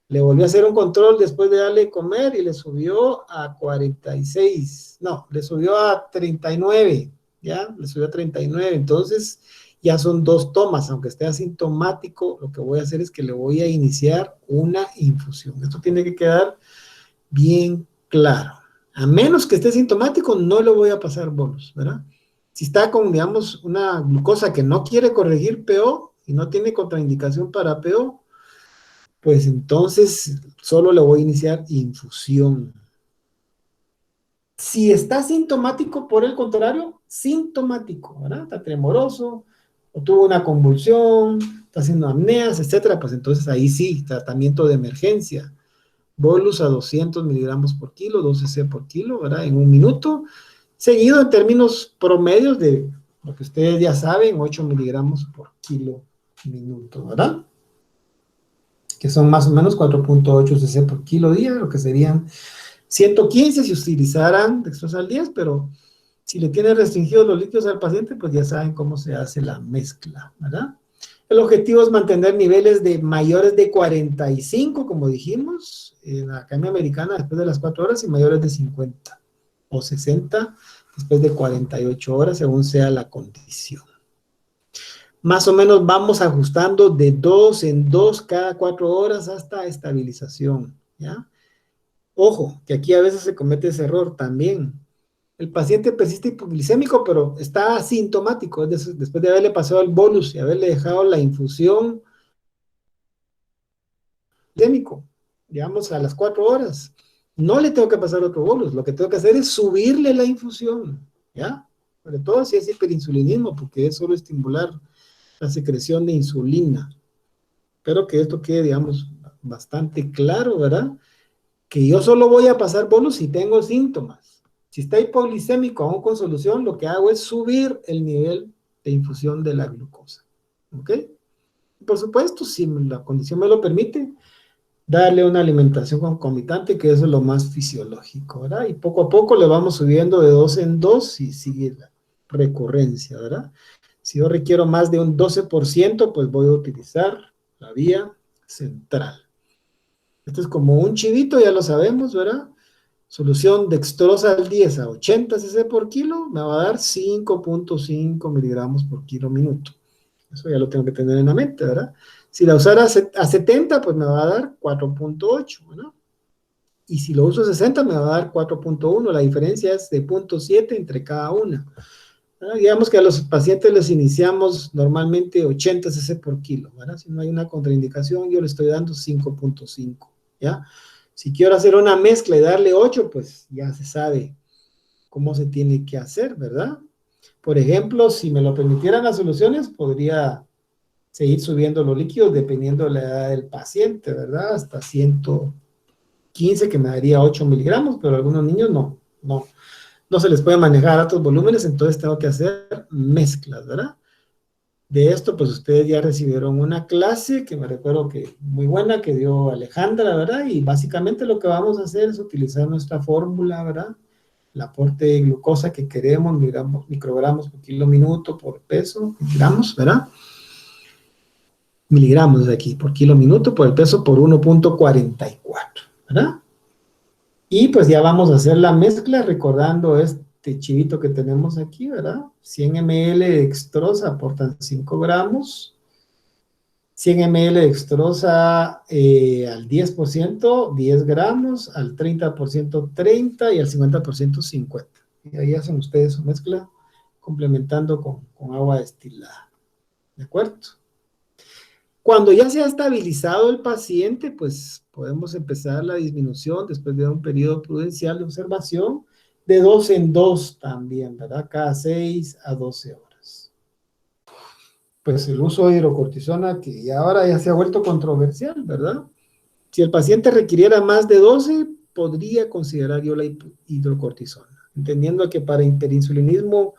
Le volvió a hacer un control después de darle de comer y le subió a 46. No, le subió a 39. ya, le subió a 39, entonces ya son 2 tomas, aunque esté asintomático, lo que voy a hacer es que le voy a iniciar una infusión. Esto tiene que quedar bien claro. A menos que esté sintomático, no le voy a pasar bolus, ¿verdad? Si está con, digamos, una glucosa que no quiere corregir PO y no tiene contraindicación para PO, pues entonces solo le voy a iniciar infusión. Si está sintomático, por el contrario, sintomático, ¿verdad? Está tremoroso, o tuvo una convulsión, está haciendo apneas, etcétera, pues entonces ahí sí, tratamiento de emergencia. Bolus a 200 miligramos por kilo, 12 cc por kilo, ¿verdad? En 1 minuto, seguido en términos promedios de lo que ustedes ya saben, 8 miligramos por kilo minuto, ¿verdad? Que son más o menos 4.8 cc por kilo día, lo que serían 115 si utilizaran dextrosa al 10, pero si le tienen restringidos los líquidos al paciente, pues ya saben cómo se hace la mezcla, ¿verdad? El objetivo es mantener niveles de mayores de 45, como dijimos, en la Academia Americana después de las 4 horas y mayores de 50 o 60 después de 48 horas, según sea la condición. Más o menos vamos ajustando de 2 en 2 cada 4 horas hasta estabilización, ¿ya? Ojo, que aquí a veces se comete ese error también. El paciente persiste hipoglicémico, pero está asintomático, es decir, después de haberle pasado el bolus y haberle dejado la infusión glicémico, digamos, a las 4 horas. No le tengo que pasar otro bolus, lo que tengo que hacer es subirle la infusión, ¿ya? Sobre todo si es hiperinsulinismo, porque es solo estimular la secreción de insulina. Espero que esto quede, digamos, bastante claro, ¿verdad? Que yo solo voy a pasar bolus si tengo síntomas. Si está hipoglicémico aún con solución, lo que hago es subir el nivel de infusión de la glucosa. ¿Ok? Por supuesto, si la condición me lo permite, darle una alimentación concomitante, que eso es lo más fisiológico, ¿verdad? Y poco a poco le vamos subiendo de 2 en 2 y sigue la recurrencia, ¿verdad? Si yo requiero más de un 12%, pues voy a utilizar la vía central. Esto es como un chivito, ya lo sabemos, ¿verdad? Solución dextrosa al 10 a 80 cc por kilo me va a dar 5.5 miligramos por kilo minuto. Eso ya lo tengo que tener en la mente, ¿verdad? Si la usara a 70, pues me va a dar 4.8, ¿verdad? Y si lo uso a 60, me va a dar 4.1. La diferencia es de 0.7 entre cada una. Digamos que a los pacientes les iniciamos normalmente 80 cc por kilo, ¿verdad? Si no hay una contraindicación, yo le estoy dando 5.5, ¿ya? Si quiero hacer una mezcla y darle 8, pues ya se sabe cómo se tiene que hacer, ¿verdad? Por ejemplo, si me lo permitieran las soluciones, podría seguir subiendo los líquidos dependiendo de la edad del paciente, ¿verdad? Hasta 115, que me daría 8 miligramos, pero a algunos niños no se les puede manejar altos volúmenes, entonces tengo que hacer mezclas, ¿verdad? De esto, pues ustedes ya recibieron una clase que me recuerdo que muy buena, que dio Alejandra, ¿verdad? Y básicamente lo que vamos a hacer es utilizar nuestra fórmula, ¿verdad? El aporte de glucosa que queremos, microgramos por kilo minuto por peso, gramos, ¿verdad? Miligramos de aquí, por kilo minuto, por el peso por 1.44, ¿verdad? Y pues ya vamos a hacer la mezcla recordando este chivito que tenemos aquí, ¿verdad? 100 ml de dextrosa aportan 5 gramos. 100 ml de dextrosa al 10%, 10 gramos, al 30%, 30 y al 50%, 50. Y ahí hacen ustedes su mezcla complementando con agua destilada. ¿De acuerdo? Cuando ya se ha estabilizado el paciente, pues podemos empezar la disminución después de un periodo prudencial de observación de 2 en 2 también, ¿verdad? Cada 6 a 12 horas. Pues el uso de hidrocortisona, que ya ahora ya se ha vuelto controversial, ¿verdad? Si el paciente requiriera más de 12, podría considerar yo la hidrocortisona, entendiendo que para hiperinsulinismo,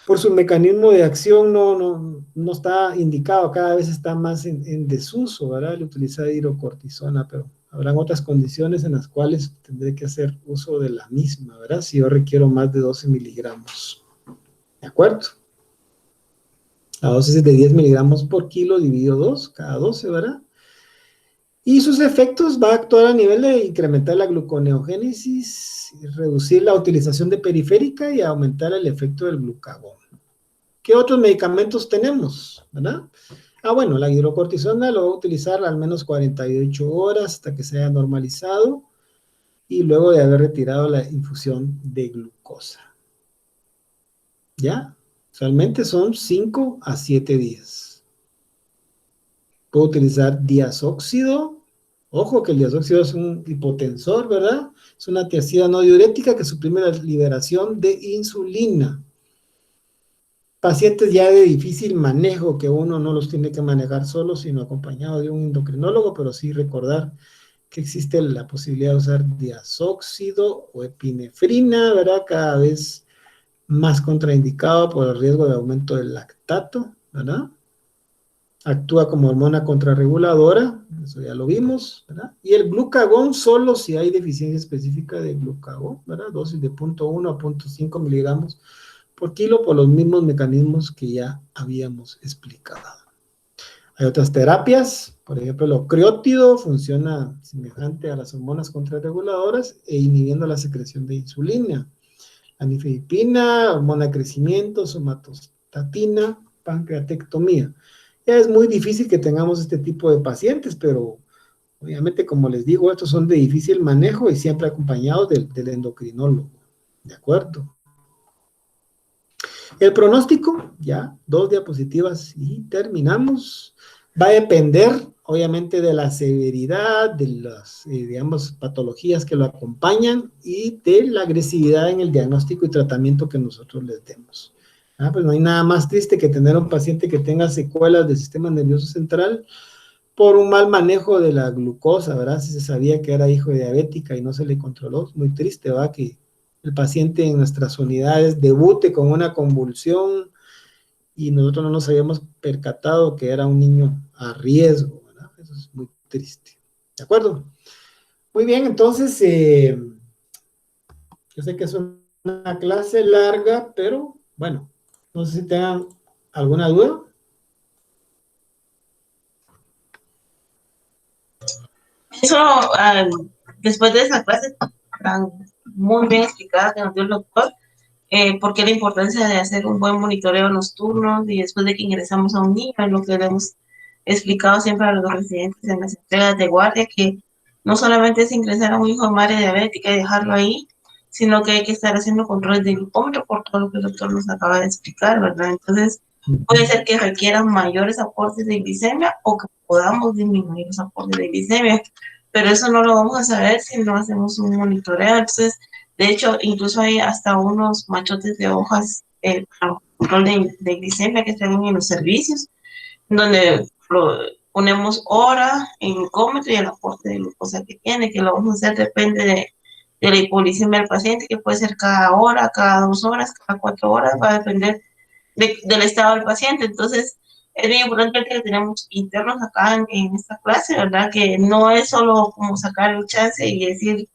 por su mecanismo de acción no está indicado, cada vez está más en desuso, ¿verdad? El utilizar hidrocortisona, pero habrán otras condiciones en las cuales tendré que hacer uso de la misma, ¿verdad? Si yo requiero más de 12 miligramos, ¿de acuerdo? La dosis es de 10 miligramos por kilo dividido 2, cada 12, ¿verdad? Y sus efectos va a actuar a nivel de incrementar la gluconeogénesis, reducir la utilización de periférica y aumentar el efecto del glucagón. ¿Qué otros medicamentos tenemos? ¿Verdad? Bueno, la hidrocortisona lo va a utilizar al menos 48 horas hasta que se haya normalizado y luego de haber retirado la infusión de glucosa. ¿Ya? Usualmente son 5 a 7 días. Puedo utilizar diazóxido. Ojo que el diazóxido es un hipotensor, ¿verdad? Es una tiazida no diurética que suprime la liberación de insulina. Pacientes ya de difícil manejo, que uno no los tiene que manejar solo, sino acompañado de un endocrinólogo, pero sí recordar que existe la posibilidad de usar diazóxido o epinefrina, ¿verdad? Cada vez más contraindicado por el riesgo de aumento del lactato, ¿verdad? Actúa como hormona contrarreguladora, eso ya lo vimos, ¿verdad? Y el glucagón solo si hay deficiencia específica de glucagón, ¿verdad? Dosis de 0.1 a 0.5 miligramos por kilo por los mismos mecanismos que ya habíamos explicado. Hay otras terapias, por ejemplo, el ocreótido funciona semejante a las hormonas contrarreguladoras e inhibiendo la secreción de insulina. La nifedipina, hormona de crecimiento, somatostatina, pancreatectomía. Ya es muy difícil que tengamos este tipo de pacientes, pero obviamente, como les digo, estos son de difícil manejo y siempre acompañados del endocrinólogo. ¿De acuerdo? El pronóstico, ya, 2 diapositivas y terminamos. Va a depender, obviamente, de la severidad, de las, digamos, patologías que lo acompañan y de la agresividad en el diagnóstico y tratamiento que nosotros les demos. Pues no hay nada más triste que tener un paciente que tenga secuelas del sistema nervioso central por un mal manejo de la glucosa, ¿verdad? Si se sabía que era hijo de diabética y no se le controló, es muy triste, ¿verdad? Que el paciente en nuestras unidades debute con una convulsión y nosotros no nos habíamos percatado que era un niño a riesgo, ¿verdad? Eso es muy triste. ¿De acuerdo? Muy bien, entonces, yo sé que es una clase larga, pero bueno, no sé si tengan alguna duda. Eso, después de esa clase tan muy bien explicada que nos dio el doctor, por qué la importancia de hacer un buen monitoreo en los turnos y después de que ingresamos a un niño, es lo que le hemos explicado siempre a los residentes en las entregas de guardia, que no solamente es ingresar a un hijo de madre diabética y dejarlo ahí, sino que hay que estar haciendo controles de glucómetro por todo lo que el doctor nos acaba de explicar, ¿verdad? Entonces, puede ser que requieran mayores aportes de glicemia o que podamos disminuir los aportes de glicemia, pero eso no lo vamos a saber si no hacemos un monitoreo. Entonces, de hecho, incluso hay hasta unos machotes de hojas para control de glicemia que están en los servicios, donde ponemos hora, el glucómetro y el aporte de glucosa que tiene, que lo vamos a hacer depende de la hipoglicemia del paciente, que puede ser cada hora, cada 2 horas, cada 4 horas, va a depender del estado del paciente. Entonces, es bien importante que tenemos internos acá en esta clase, ¿verdad? Que no es solo como sacar el chance y decir,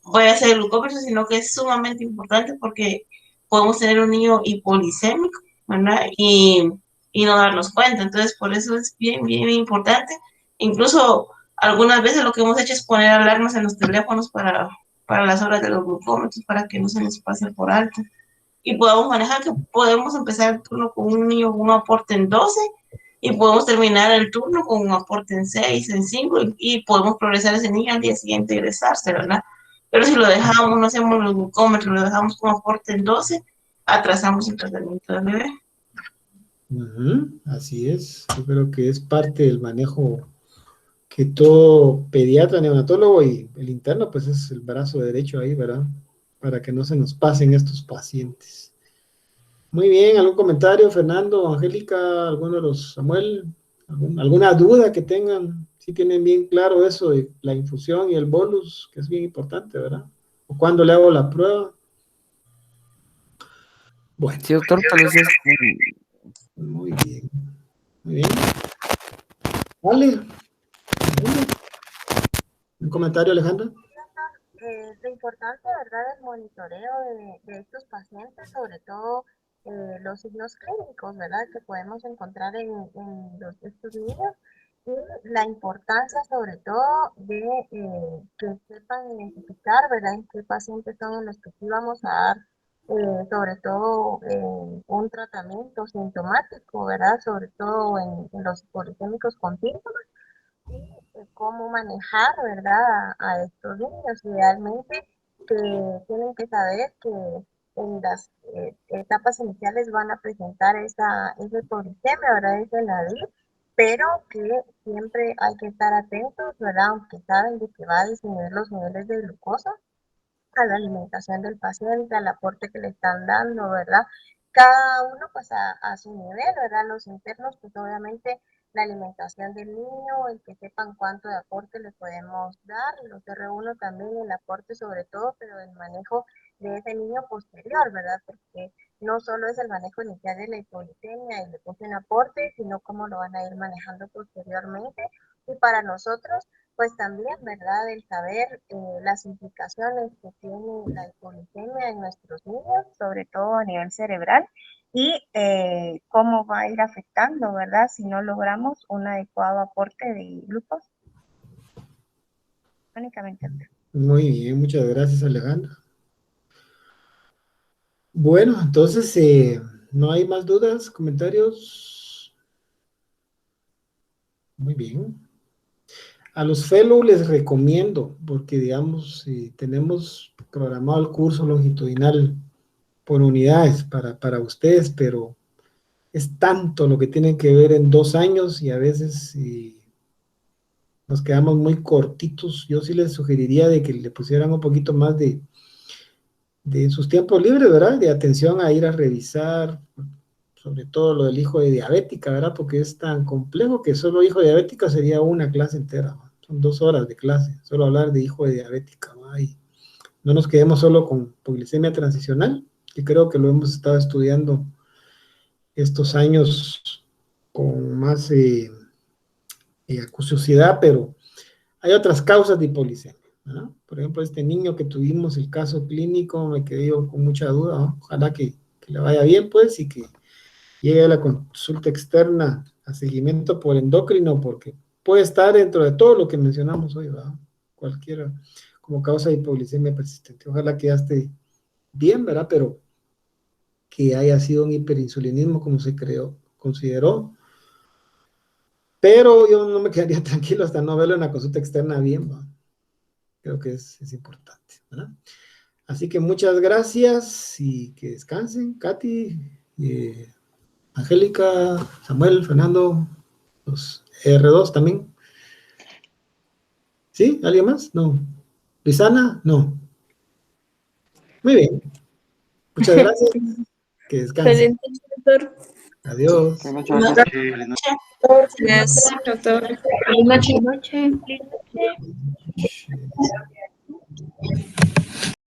voy a hacer el glucómetro, sino que es sumamente importante porque podemos tener un niño hipoglicémico, ¿verdad? Y no darnos cuenta. Entonces, por eso es bien, bien importante. Incluso algunas veces lo que hemos hecho es poner alarmas en los teléfonos para las horas de los glucómetros, para que no se nos pase por alto. Y podamos manejar que podemos empezar el turno con un niño con un aporte en 12 y podemos terminar el turno con un aporte en 6, en 5 y podemos progresar a ese niño al día siguiente y egresarse, ¿verdad? Pero si lo dejamos, no hacemos los glucómetros, lo dejamos con aporte en 12, atrasamos el tratamiento del bebé. Así es, yo creo que es parte del manejo que todo pediatra, neonatólogo y el interno, pues es el brazo derecho ahí, ¿verdad? Para que no se nos pasen estos pacientes. Muy bien, ¿algún comentario, Fernando, Angélica, alguno de los, Samuel? ¿Alguna duda que tengan? Si tienen bien claro eso de la infusión y el bolus, que es bien importante, ¿verdad? ¿O cuándo le hago la prueba? Bueno. Sí, doctor, tal vez es... Muy bien. Muy bien. Vale. ¿Un comentario, Alejandra? Lo importante, ¿verdad?, del monitoreo de estos pacientes, sobre todo los signos clínicos, ¿verdad?, que podemos encontrar en estos niños, y la importancia sobre todo de que sepan identificar, ¿verdad?, en qué pacientes son los que sí vamos a dar, sobre todo un tratamiento sintomático, ¿verdad?, sobre todo en los policémicos con síntomas, y cómo manejar, ¿verdad?, a estos niños. Idealmente, que tienen que saber que en las etapas iniciales van a presentar ese policemia, ¿verdad?, ese NADIR, pero que siempre hay que estar atentos, ¿verdad?, aunque saben de que va a disminuir los niveles de glucosa, a la alimentación del paciente, al aporte que le están dando, ¿verdad? Cada uno pues a su nivel, ¿verdad? Los internos pues obviamente la alimentación del niño, el que sepan cuánto de aporte le podemos dar, los R1 también el aporte sobre todo, pero el manejo de ese niño posterior, ¿verdad? Porque no solo es el manejo inicial de la hipoglicemia y le puse un aporte, sino cómo lo van a ir manejando posteriormente. Y para nosotros, pues también, ¿verdad?, el saber las implicaciones que tiene la hipoglicemia en nuestros niños, sobre todo a nivel cerebral, y cómo va a ir afectando, ¿verdad?, si no logramos un adecuado aporte de glucosa. Únicamente. Muy bien, muchas gracias, Alejandra. Bueno, entonces, ¿no hay más dudas, comentarios? Muy bien. A los fellow les recomiendo, porque digamos, si tenemos programado el curso longitudinal por unidades para ustedes, pero es tanto lo que tienen que ver en 2 años y a veces nos quedamos muy cortitos. Yo sí les sugeriría de que le pusieran un poquito más de sus tiempos libres, ¿verdad? De atención a ir a revisar, sobre todo lo del hijo de diabética, ¿verdad? Porque es tan complejo que solo hijo de diabética sería una clase entera, ¿va? Son 2 horas de clase, solo hablar de hijo de diabética, ¿va? Y no nos quedemos solo con hipoglicemia transicional, que creo que lo hemos estado estudiando estos años con más acuciosidad, pero hay otras causas de hipoglicemia, ¿verdad? Por ejemplo, este niño que tuvimos el caso clínico, me quedé yo con mucha duda, ¿no? Ojalá que le vaya bien, pues, y que llegue a la consulta externa a seguimiento por endocrino, porque puede estar dentro de todo lo que mencionamos hoy, ¿verdad? Cualquiera como causa de hipoglicemia persistente. Ojalá que ya esté bien, ¿verdad? Pero que haya sido un hiperinsulinismo como se consideró. Pero yo no me quedaría tranquilo hasta no verlo en la consulta externa bien, ¿verdad? Creo que es importante, ¿verdad? Así que muchas gracias y que descansen. Katy, Angélica, Samuel, Fernando, los R2 también. ¿Sí? ¿Alguien más? No. ¿Luisana? No. Muy bien. Muchas gracias. Que descansen. Excelente, doctor. Adiós. Buenas noches. Yes, doctor. Buenas noches. Noche.